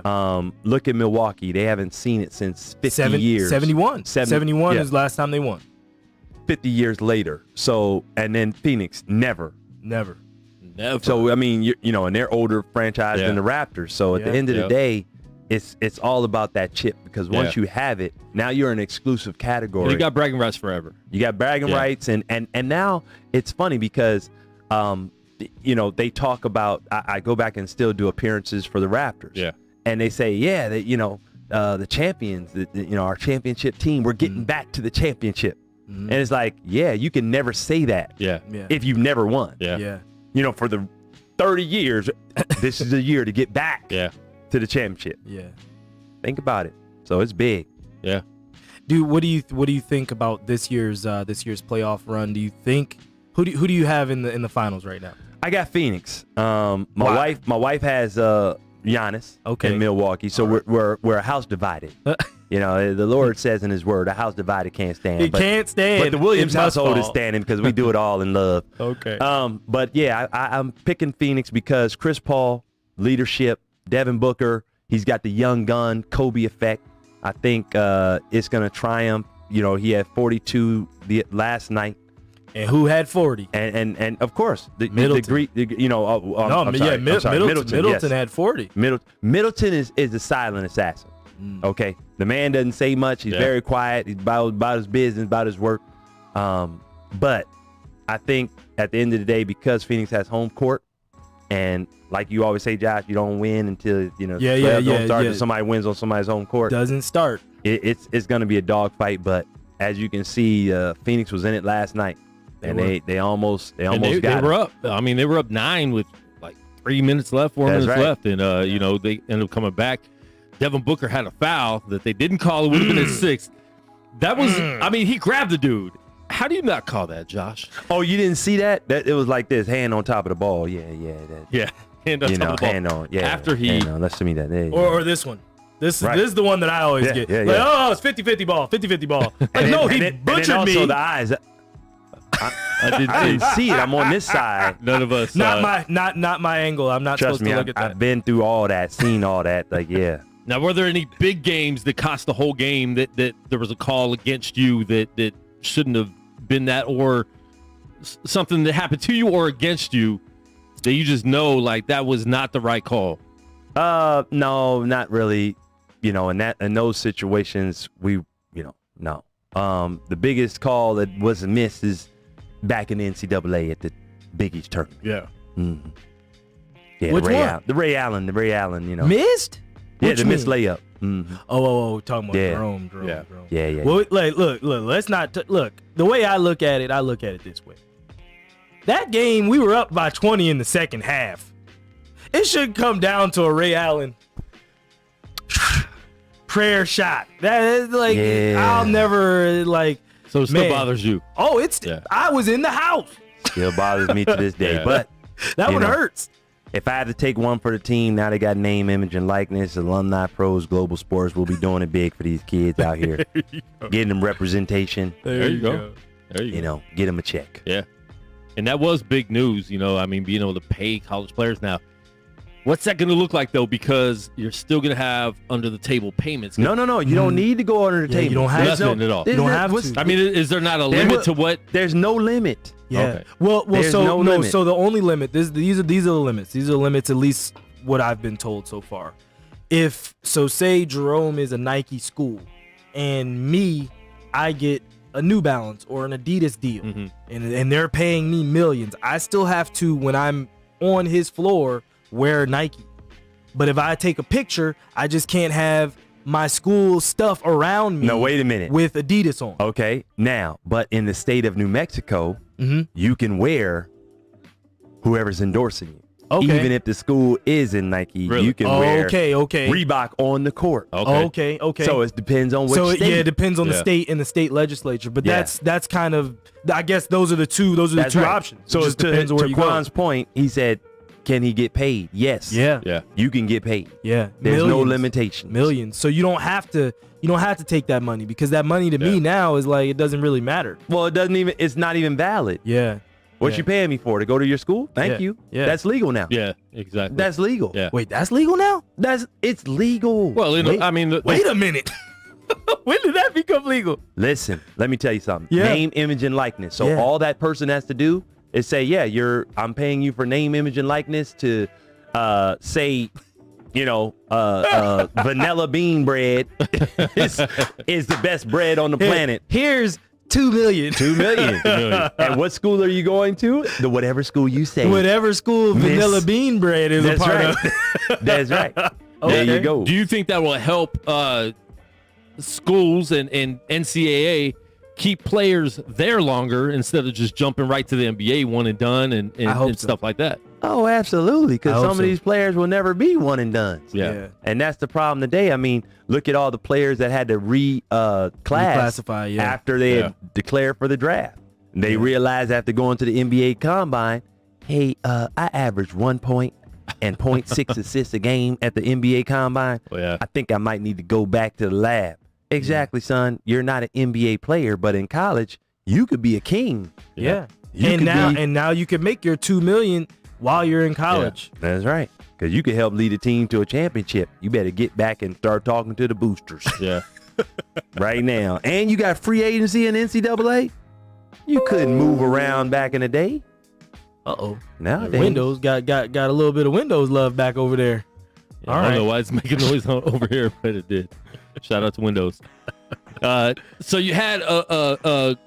Look at Milwaukee. They haven't seen it since 50 years. 71. 71 is the last time they won. 50 years later. So, and then Phoenix, never. So, I mean, and they're older franchise than the Raptors. So at the end of the day, it's all about that chip because once you have it, now you're an exclusive category. And you got bragging rights forever. You got bragging rights, and now it's funny because, they talk about. I go back and still do appearances for the Raptors. Yeah, and they say, the champions, our championship team, we're getting back to the championship, and it's like, you can never say that. If you've never won. For the 30 years, this is a year to get back. To the championship. Think about it. So it's big. Dude, what do you think about this year's playoff run? Do you think who do you have in the finals right now? I got Phoenix. My wife has Giannis in Milwaukee. So we're a house divided. The Lord says in His Word, a house divided can't stand. Can't stand. But the Williams household is standing because we do it all in love. But yeah, I'm picking Phoenix because Chris Paul, leadership. Devin Booker, he's got the young gun, Kobe effect. I think it's going to triumph. He had 42 last night. And who had 40? And of course, Middleton. Middleton had 40. Middleton is the silent assassin. Okay? The man doesn't say much. He's very quiet. He's about his business, about his work. But I think at the end of the day, because Phoenix has home court, and like you always say, Josh, you don't win until somebody wins on somebody's home court. Doesn't start. It's going to be a dogfight, but as you can see, Phoenix was in it last night, and they almost got it. They were up. I mean, they were up 9 with like 3 minutes left, 4 minutes left, and they ended up coming back. Devin Booker had a foul that they didn't call. It would have been at 6. That was, I mean, he grabbed the dude. How do you not call that, Josh? Oh, you didn't see that? It was like this, hand on top of the ball. Yeah. Hand on top of the ball. Hand on. Yeah. After he. Let's see me that. Or this one. This is the one that I always get. Oh, it's 50-50 ball. 50-50 ball. He butchered me. Also the eyes. I didn't see it. I'm on this side. None of us. Not my angle. I'm not supposed to look at that. I've been through all that, seen all that. Now, were there any big games that cost the whole game that there was a call against you that shouldn't have been that, or something that happened to you or against you that you just know like that was not the right call? No, not really. In those situations, no. The biggest call that was missed is back in the NCAA at the Big East tournament. Yeah. Mm-hmm. Yeah. Which one? The Ray Allen. Missed? Yeah, the missed layup. Mm-hmm. Oh, talking about Jerome. Yeah. Well, look. Let's not look. The way I look at it this way. That game, we were up by 20 in the second half. It should come down to a Ray Allen prayer shot. That is I'll never So it still bothers you? Oh, I was in the house. Still bothers me to this day, but that one hurts. If I had to take one for the team, now they got name, image, and likeness. Alumni, pros, global sports will be doing it big for these kids out here. Getting them representation. There you go. Get them a check. Yeah. And that was big news, being able to pay college players now. What's that going to look like, though? Because you're still going to have under-the-table payments. No. You don't need to go under the table. You don't have to. At all. You don't have to. I mean, is there not a limit to what? There's no limit. Yeah. Okay. Well. Limit. So the only limit. These are the limits. These are the limits. At least what I've been told so far. Say Jerome is a Nike school, and I get a New Balance or an Adidas deal, and they're paying me millions. I still have to, when I'm on his floor, wear Nike. But if I take a picture, I just can't have my school stuff around me. No, wait a minute. With Adidas on. Okay, now, but in the state of New Mexico, you can wear whoever's endorsing you. Okay. Even if the school is in Nike, Really? you can wear Okay. Reebok on the court. Okay. Okay. So it depends on which state. Yeah, it depends on the Yeah. state and the state legislature. But Yeah. that's kind of, I guess those are the two That's two right. options. So it just to depends on where you go. Quan's point, he said, can he get paid? Yes. Yeah. Yeah. You can get paid. Yeah. There's no Millions. limitations. Millions. So you don't have to take that money, because that money to me now is like, it doesn't really matter. Well, it's not even valid. Yeah. What Yeah. you paying me for? To go to your school? Thank Yeah. you. Yeah. That's legal now. Yeah, exactly. That's legal. Yeah. Wait, that's legal now? It's legal. Well, I mean, Wait a minute. When did that become legal? Listen, let me tell you something. Yeah. Name, image, and likeness. So Yeah. all that person has to do is say, yeah, I'm paying you for name, image, and likeness to say, vanilla bean bread is the best bread on the planet. Here's $2 million. $2 million. And what school are you going to? The whatever school you say. Whatever school Miss- vanilla bean bread is a That's part right. of. That's right. There Okay. you go. do you think that will help schools and NCAA keep players there longer instead of just jumping right to the NBA one and done and I hope so. stuff like that? Oh, absolutely. I Because hope some so. of these players will never be one and done. Yeah. And that's the problem today. I mean, look at all the players that had to Reclassify, yeah. after they Yeah. had declared for the draft. They realized after going to the NBA Combine, hey, I averaged 1 point and 0.6 assists a game at the NBA Combine. Oh, yeah. I think I might need to go back to the lab. Exactly, son. You're not an NBA player, but in college, you could be a king. Yeah. You And could now you can make your $2 million while you're in college. That's right. Because you could help lead a team to a championship. You better get back and start talking to the boosters Yeah. right now. And you got free agency in NCAA. You couldn't move around back in the day. Uh-oh. Nowadays, Windows got a little bit of Windows love back over there. Yeah, All I don't right. know why it's making noise over here, but it did. Shout out to Windows. So you had a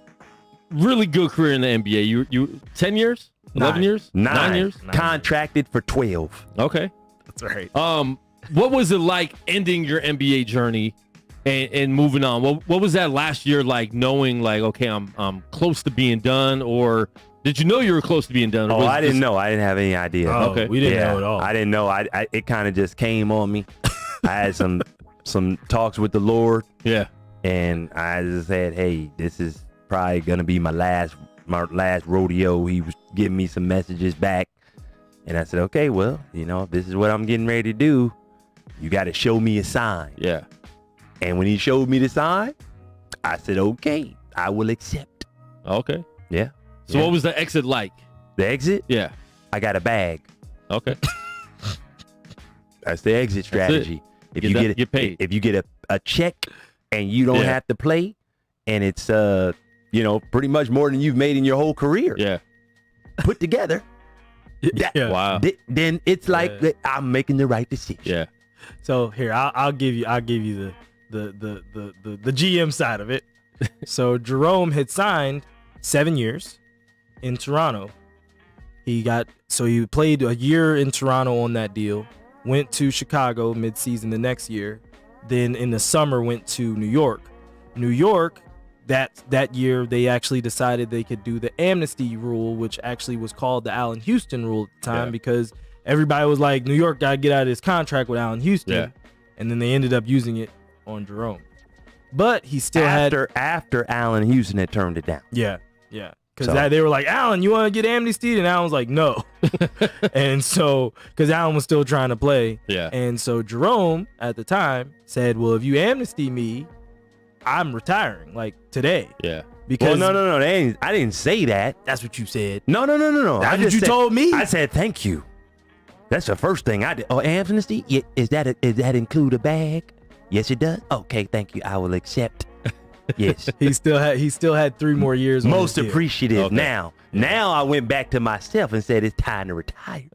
really good career in the NBA. You 10 years? 11 years? 9 years? Contracted for 12. Okay. That's right. What was it like ending your NBA journey and moving on? What was that last year like, knowing like, okay, I'm close to being done, or did you know you were close to being done? Or Oh, was I didn't this- know. I didn't have any idea. Oh, okay. we didn't Yeah, know at all. I didn't know. It kind of just came on me. I had some talks with the Lord, Yeah. and I just said, hey, this is probably gonna be my last rodeo. He was giving me some messages back, and I said, okay, well, if this is what I'm getting ready to do, you got to show me a sign. Yeah. And when he showed me the sign, I said, okay, I will accept. Okay. Yeah. So Yeah. what was the exit like? The exit? Yeah. I got a bag. Okay. That's the exit strategy. If you Get paid. if you get a check and you don't Yeah. have to play, and it's pretty much more than you've made in your whole career Yeah. put together, that- Yeah. Wow. then it's like Yeah. that I'm making the right decision. Yeah. So here, I'll give you the GM side of it. So Jerome had signed 7 years in Toronto. He played a year in Toronto on that deal, went to Chicago midseason the next year, then in the summer went to New York. New York, that year they actually decided they could do the amnesty rule, which actually was called the Allen Houston rule at the time, Yeah. because everybody was like, New York got to get out of this contract with Allen Houston. Yeah. And then they ended up using it on Jerome. But he still had... After Allen Houston had turned it down. Yeah. Because So- they were like, Allen, you want to get amnestied? And Allen was like, no. And so, because Allen was still trying to play. Yeah. And so Jerome, at the time, said, well, if you amnesty me, I'm retiring, like, today. Yeah. Because Well, no. I didn't say that. that's what you said. No. That's I what just you said- told me. I said thank you. That's the first thing I did. Oh, amnesty? Yeah, does that include a bag? Yes, it does. Okay, thank you. I will accept. Yes. He still had 3 more years. on Most his deal. appreciative. Okay. Now I went back to myself and said it's time to retire.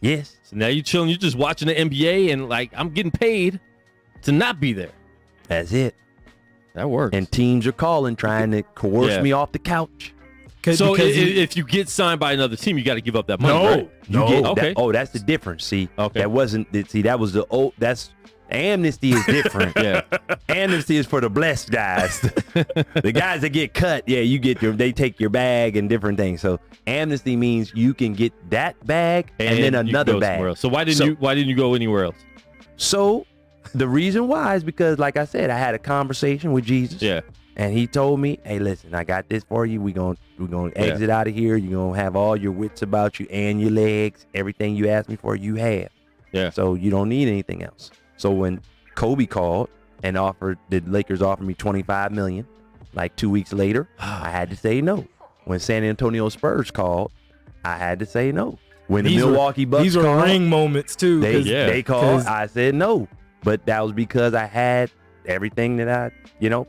Yes. So now you're chilling. You're just watching the NBA and like, I'm getting paid to not be there. That's it. That works. And teams are calling, trying to coerce Yeah. me off the couch. So if you get signed by another team, you got to give up that money. Right? Okay. That's the difference. See, okay. That was the old. That's amnesty is different. Yeah, amnesty is for the blessed guys. The guys that get cut, you get they take your bag and different things. So amnesty means you can get that bag and then another bag. So why didn't you go anywhere else? So the reason why is because, like I said, I had a conversation with Jesus. Yeah. And he told me, hey, listen, I got this for you. We're gonna exit out of here. You're going to have all your wits about you and your legs. Everything you asked me for, you have. Yeah. So you don't need anything else. So when Kobe called and the Lakers offered me $25 million, like 2 weeks later, I had to say no. When San Antonio Spurs called, I had to say no. When the Milwaukee Bucks these called, are ring moments too. They called, I said no. But that was because I had everything that I,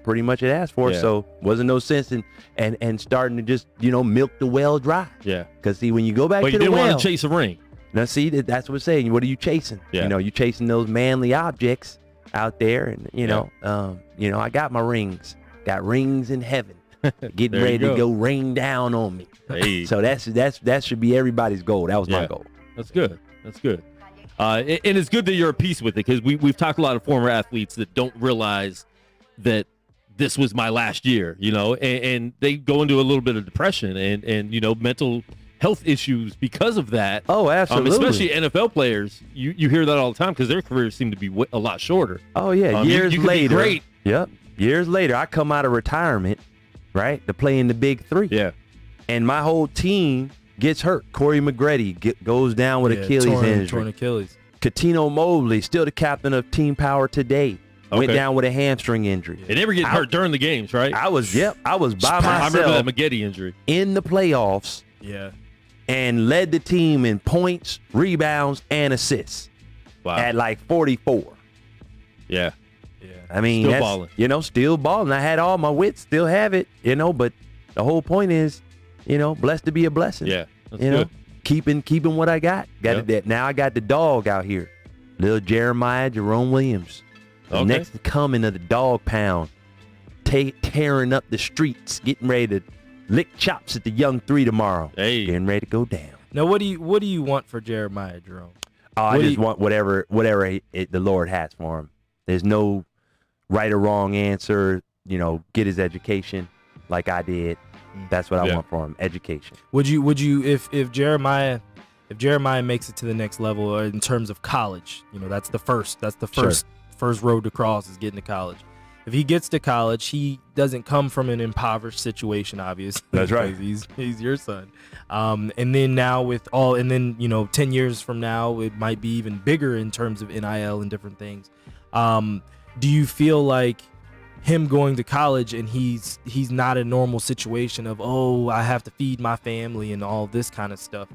pretty much had asked for. Yeah. So wasn't no sense in starting to just, milk the well dry. Yeah. Because see, when you go back to the well. But you didn't want to chase a ring. Now see, that's what I'm saying. What are you chasing? Yeah. You're chasing those manly objects out there. And, I got my rings. Got rings in heaven. Getting ready to go rain down on me. Hey. So that should be everybody's goal. That was my goal. That's good. And it's good that you're at peace with it, because we've talked to a lot of former athletes that don't realize that this was my last year, and they go into a little bit of depression and mental health issues because of that. Oh, absolutely. Especially NFL players, you hear that all the time because their careers seem to be a lot shorter. Oh yeah, years you later. Great. Yep. Years later, I come out of retirement, right, to play in the Big Three. Yeah. And my whole team gets hurt. Corey McGrady goes down with Achilles injury. Torn Achilles. Katino Mobley, still the captain of Team Power today, went down with a hamstring injury. And they were getting hurt during the games, right? I was by myself. I remember that McGetty injury. In the playoffs. Yeah. And led the team in points, rebounds, and assists. Wow. At like 44. Yeah. I mean, still balling. Still balling. I had all my wits, still have it, but the whole point is, blessed to be a blessing. Yeah. That's good. Keeping what I got. Now I got the dog out here. Little Jerome Williams. The next coming of the dog pound. Tearing up the streets, getting ready to lick chops at the young 3 tomorrow. Hey. Getting ready to go down. Now, what do you want for Jeremiah, Jerome? I just want whatever the Lord has for him. There's no right or wrong answer. Get his education like I did. That's what I want for him. Education. Would you if Jeremiah makes it to the next level, or in terms of college, that's the first road to cross is getting to college. If he gets to college, he doesn't come from an impoverished situation, obviously. That's right. He's your son. And then now 10 years from now, it might be even bigger in terms of NIL and different things. Do you feel like him going to college and he's not a normal situation of, I have to feed my family and all this kind of stuff?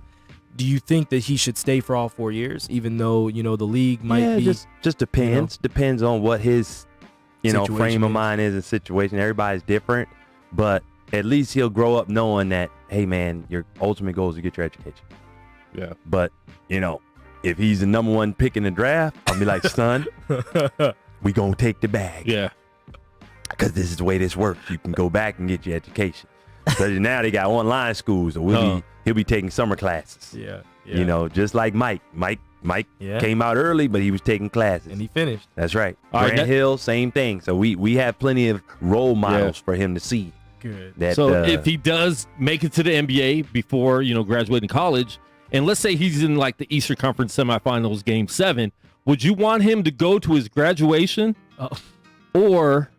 Do you think that he should stay for all 4 years, even though, the league might be? Just depends. Depends on what his frame of mind is and situation. Everybody's different, but at least he'll grow up knowing that, hey man, your ultimate goal is to get your education. Yeah. But, if he's the number 1 pick in the draft, I'll be like, son, we gonna take the bag. Yeah. Because this is the way this works. You can go back and get your education. So now they got online schools, so he'll be taking summer classes. Yeah. Just like Mike. Mike came out early, but he was taking classes. And he finished. That's right. All Grant Hill, same thing. So we have plenty of role models for him to see. Good. So if he does make it to the NBA before, graduating college, and let's say he's in like the Eastern Conference semifinals, Game 7, would you want him to go to his graduation, or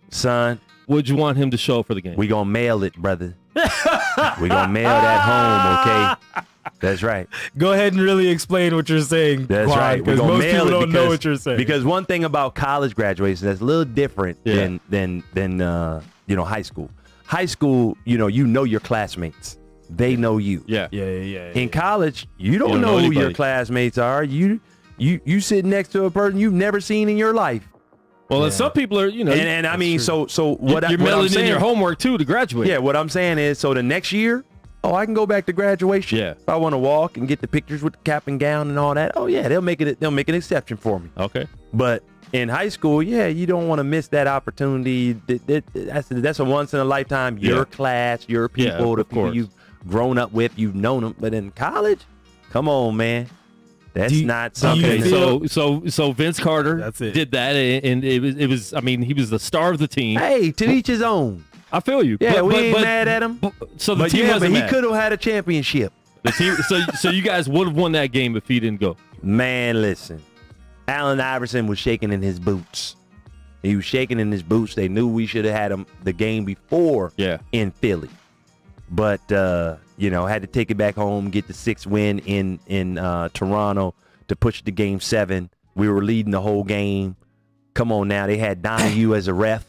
son, would you want him to show up for the game? We gonna mail it, brother. We gonna mail that home, okay? That's right. Go ahead and really explain what you're saying. That's right. Because most people don't know what you're saying. Because one thing about college graduation that's a little different than high school. High school, you know your classmates. They know you. Yeah. In college, you don't know who your classmates are. You sit next to a person you've never seen in your life. Well, and some people are, and I mean, so what you're mailing in your homework too to graduate. Yeah, what I'm saying is, so the next year, I can go back to graduation. Yeah. If I want to walk and get the pictures with the cap and gown and all that, they'll make an exception for me. Okay. But in high school, yeah, you don't want to miss that opportunity. That's a once in a lifetime. Your class, your people, the people you've grown up with, you've known them. But in college, come on, man. That's not something. Okay, so Vince Carter did that, and it was. I mean, he was the star of the team. Hey, to each his own. I feel you. Yeah, we ain't mad at him. So the team wasn't mad. He could have had a championship. The team. So you guys would have won that game if he didn't go. Man, listen. Allen Iverson was shaking in his boots. He was shaking in his boots. They knew we should have had him the game before in Philly. But, had to take it back home, get the 6th win in Toronto to push the game 7. We were leading the whole game. Come on now. They had Donahue as a ref.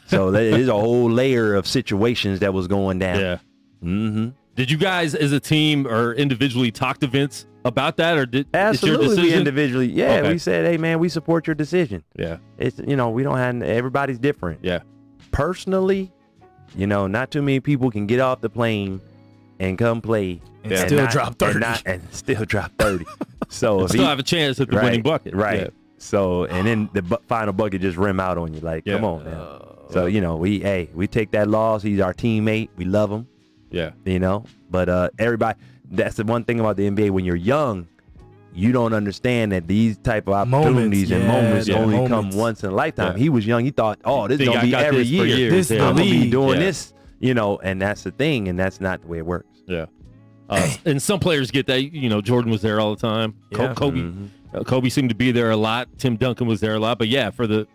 So there's a whole layer of situations that was going down. Yeah. Mm-hmm. Did you guys as a team or individually talk to Vince about that, or Absolutely, it's your decision? Individually. Yeah, we said, hey, man, we support your decision. Yeah. It's, we don't have, everybody's different. Yeah. Personally, not too many people can get off the plane and come play and still drop 30. And still drop 30. So still have a chance at the winning bucket. Right. Yeah. So, and then the final bucket just rim out on you. Like, come on now. So, we take that loss. He's our teammate. We love him. Yeah. But everybody, that's the one thing about the NBA. When you're young, you don't understand that these type of opportunities and moments only come once in a lifetime. Yeah. He was young. He thought, this is going to be every year. This is I'm going to be doing this. And that's the thing, and that's not the way it works. Yeah. And some players get that. Jordan was there all the time. Yeah. Kobe seemed to be there a lot. Tim Duncan was there a lot. But yeah, for the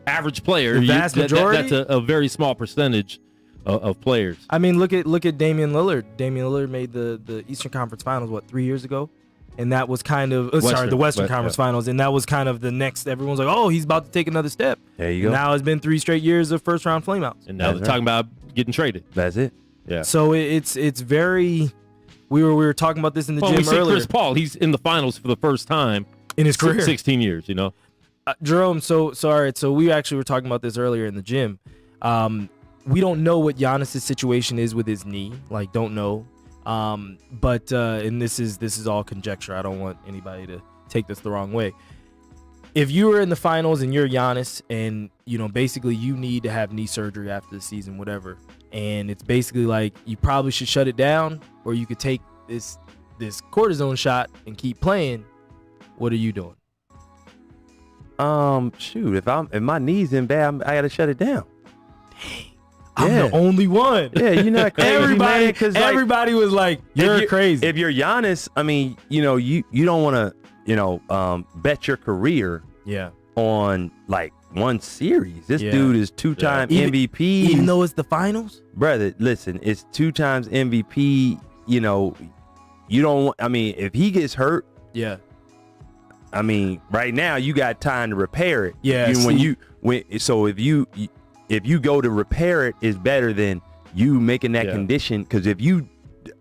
average player, the vast majority, that's a very small percentage of players. I mean, look at Damian Lillard. Damian Lillard made the Eastern Conference Finals 3 years ago, and that was kind of the Western Conference Finals, and that was kind of the next. Everyone's like, oh, he's about to take another step. There you go. Now it's been 3 straight years of first round flameouts, and now they're talking about getting traded. That's it. Yeah. So it's very. We were talking about this in the gym we earlier. Chris Paul, he's in the finals for the first time in his career, 16 years. Jerome. So all right. So we actually were talking about this earlier in the gym. We don't know what Giannis's situation is with his knee. Like, don't know. But and this is all conjecture. I don't want anybody to take this the wrong way. If you were in the finals and you're Giannis, and basically you need to have knee surgery after the season, whatever, and it's basically like you probably should shut it down, or you could take this cortisone shot and keep playing. What are you doing? Shoot, if my knee's in bad, I gotta shut it down. Dang. I'm the only one. Yeah, you're not crazy, man, everybody was like, you're crazy. If you're Giannis, I mean, you don't want to, bet your career on like one series. This dude is 2-time MVP. Even though it's the finals? Brother, listen, it's 2 times MVP. You don't, if he gets hurt, I mean, right now you got time to repair it. Yeah. If you go to repair it, is better than you making that condition. Because if you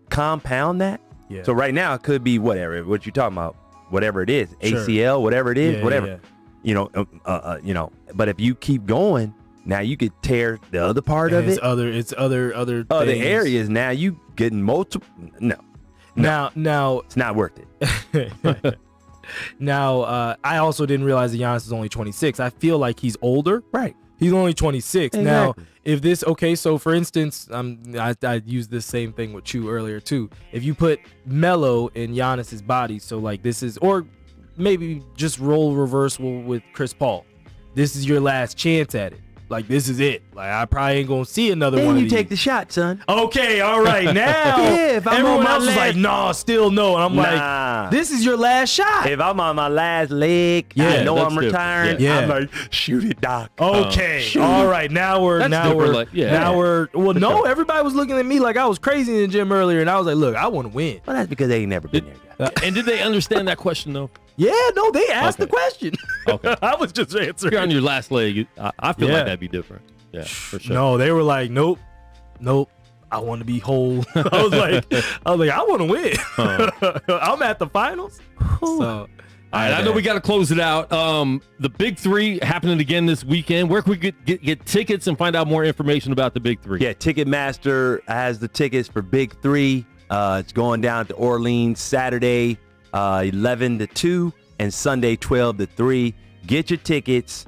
compound that, so right now it could be whatever what you're talking about, whatever it is, ACL, whatever it is, whatever. But if you keep going, now you could tear the other part of it. It's other areas. Now you getting multiple. No. Now it's not worth it. Now, I also didn't realize that Giannis is only 26. I feel like he's older. Right. He's only 26. Exactly. Now, if this, so for instance, I used this same thing with Chu earlier too. If you put Melo in Giannis's body, so like this is, or maybe just role reversal with Chris Paul. This is your last chance at it. Like, this is it. Like, I probably ain't gonna see another one of these. You take the shot, son. Okay, all right. Now, if I'm everyone on my else was like, nah, still no. And I'm like, this is your last shot. If I'm on my last leg, I know I'm retiring. Yeah. I'm like, shoot it, Doc. Okay, all right. Now we're. Well, no, everybody was looking at me like I was crazy in the gym earlier, and I was like, look, I want to win. Well, that's because they ain't never been there. And did they understand that question though? Yeah, no, they asked the question. Okay. I was just answering. If you're on your last leg, I feel like that'd be different. Yeah, for sure. No, they were like, nope. I want to be whole. I was like, I want to win. I'm at the finals. So, all right, I know we got to close it out. The Big Three happening again this weekend. Where can we get tickets and find out more information about the Big Three? Yeah, Ticketmaster has the tickets for Big Three. It's going down to Orleans Saturday, 11 to 2, and Sunday 12 to 3. get your tickets.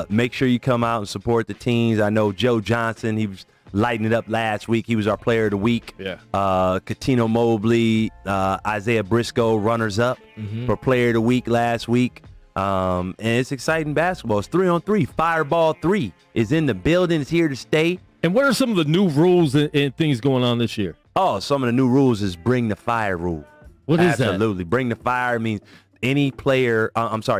Make sure you come out and support the teams. I know Joe Johnson, he was lighting it up last week. He was our player of the week. Yeah. Katino Mobley, Isaiah Briscoe, runners up for player of the week last week. And it's exciting basketball. It's 3-on-3. Fireball 3 is in the building. It's here to stay. And what are some of the new rules and things going on this year? Oh, some of the new rules is bring the fire rule. What is that? Absolutely. Bring the fire means any player,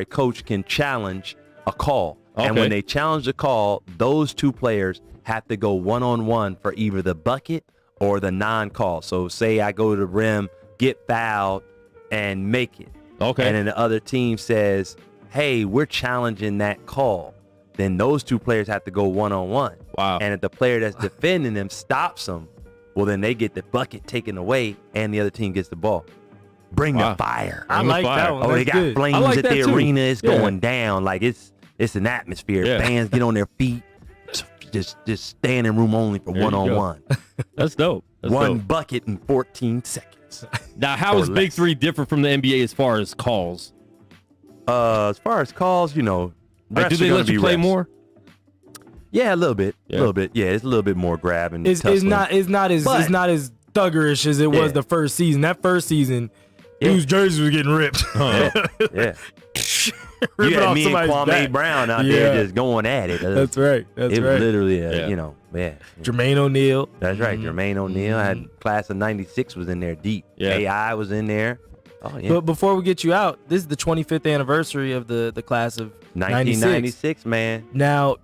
coach can challenge a call. Okay. And when they challenge the call, those two players have to go one-on-one for either the bucket or the non-call. So say I go to the rim, get fouled, and make it. Okay. And then the other team says, hey, we're challenging that call. Then those two players have to go one-on-one. Wow. And if the player that's defending them stops them, well, then they get the bucket taken away, and the other team gets the ball. Bring the fire. I like that one. Oh, they That's got good. flames I like at that the too. arena. It's Yeah. going down. Like, it's an atmosphere. Yeah. Fans get on their feet. Just standing room only for There you go. one-on-one. That's dope. That's One dope. bucket in 14 seconds. Now, how or is Big less. 3 different from the NBA as far as calls? As far as calls, Like, do refs they are gonna let you be play refs. more? Yeah, a little bit. Yeah. A little bit. Yeah, it's a little bit more grabbing. It's tussling. not as thuggerish as it was Yeah. the first season. That first season, Yeah. dudes' jerseys was getting ripped. Yeah. You Ripping had off me and somebody's Kwame back. Brown out Yeah. there just going at it. That's right. That's It was right. literally, Yeah. Jermaine O'Neal. That's right. Jermaine O'Neal had class of '96 was in there deep. Yeah. AI was in there. Oh yeah. But before we get you out, this is the 25th anniversary of the class of 96. 1996, man. Now,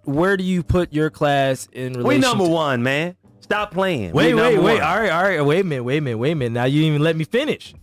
where do you put your class in relation We number to- one, man. Stop playing. Wait. We number All one. right. Wait a minute. Now you didn't even let me finish.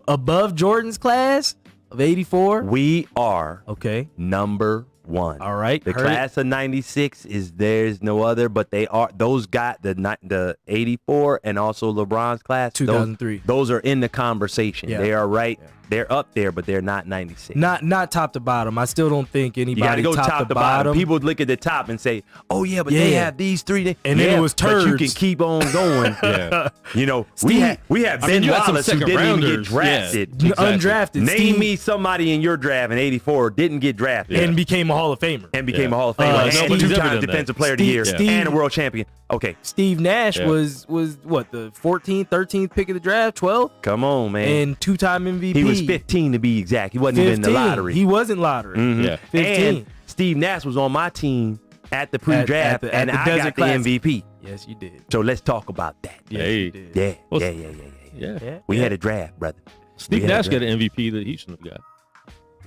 Above Jordan's class of 84? We are Okay. number one. All right. The Heard class of '96 is there's no other, but they are those got the '84 and also LeBron's class. 2003. Those are in the conversation. Yeah. They are right. They're up there, but they're not '96. Not top to bottom. I still don't think You anybody got to go top to bottom. People would look at the top and say, "Oh yeah, but they Yeah. have these three." And then it was But you turds. can keep on going. Yeah. We have I mean, Ben you had some Wallace who second didn't even get rounders. drafted. Yeah. Undrafted. Name Steve- me somebody in your draft in '84 didn't get drafted and became a Hall of Famer. and became Yeah. a Hall of Famer and nobody's ever two-time done that. Defensive Player of the Year Steve- and a world champion. Okay, Steve Nash Yeah. was what, the 14th, 13th pick of the draft, 12th, come on, man. and two-time MVP. He was 15 to be exact. He wasn't even in the 15. lottery. He wasn't lottery. Mhm. Yeah. 15. And Steve Nash was on my team at the pre-draft, at and the I Desert got the Classic. MVP. Yes, you did. So let's talk about that. Yes, Hey. you did. Yeah, Well, yeah. Yeah. We had a draft, brother. Steve We had a Nash got draft. an MVP that he shouldn't have got.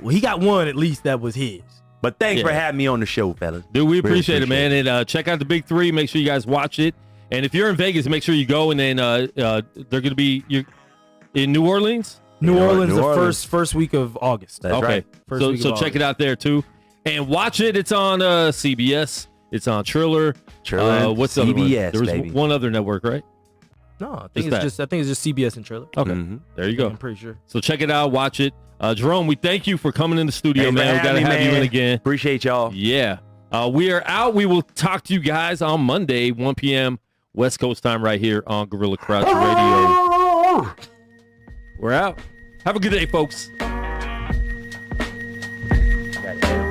Well, he got one at least that was his. But thanks for Yeah. having me on the show, fellas. Dude, we Really appreciate it, man. And check out the Big 3. Make sure you guys watch it. And if you're in Vegas, make sure you go. And then they're going to be in New Orleans. New Orleans, New the Orleans. first week of August. That's Okay. right. First So week so of check it out there too. And watch it. It's on CBS. It's on Triller. Triller, What's the other one? CBS, There was baby. one other network, right? No, I Just think that. it's just CBS and Triller. Okay. Mhm. There you go. I'm pretty sure. So check it out. Watch it. Jerome, we thank you for coming in the studio, Thanks for man. We got to having me, have you in man. again. Appreciate y'all. Yeah. We are out. We will talk to you guys on Monday, 1 p.m. West Coast time right here on Gorilla Crouch Radio. We're out. Have a good day, folks. Got it.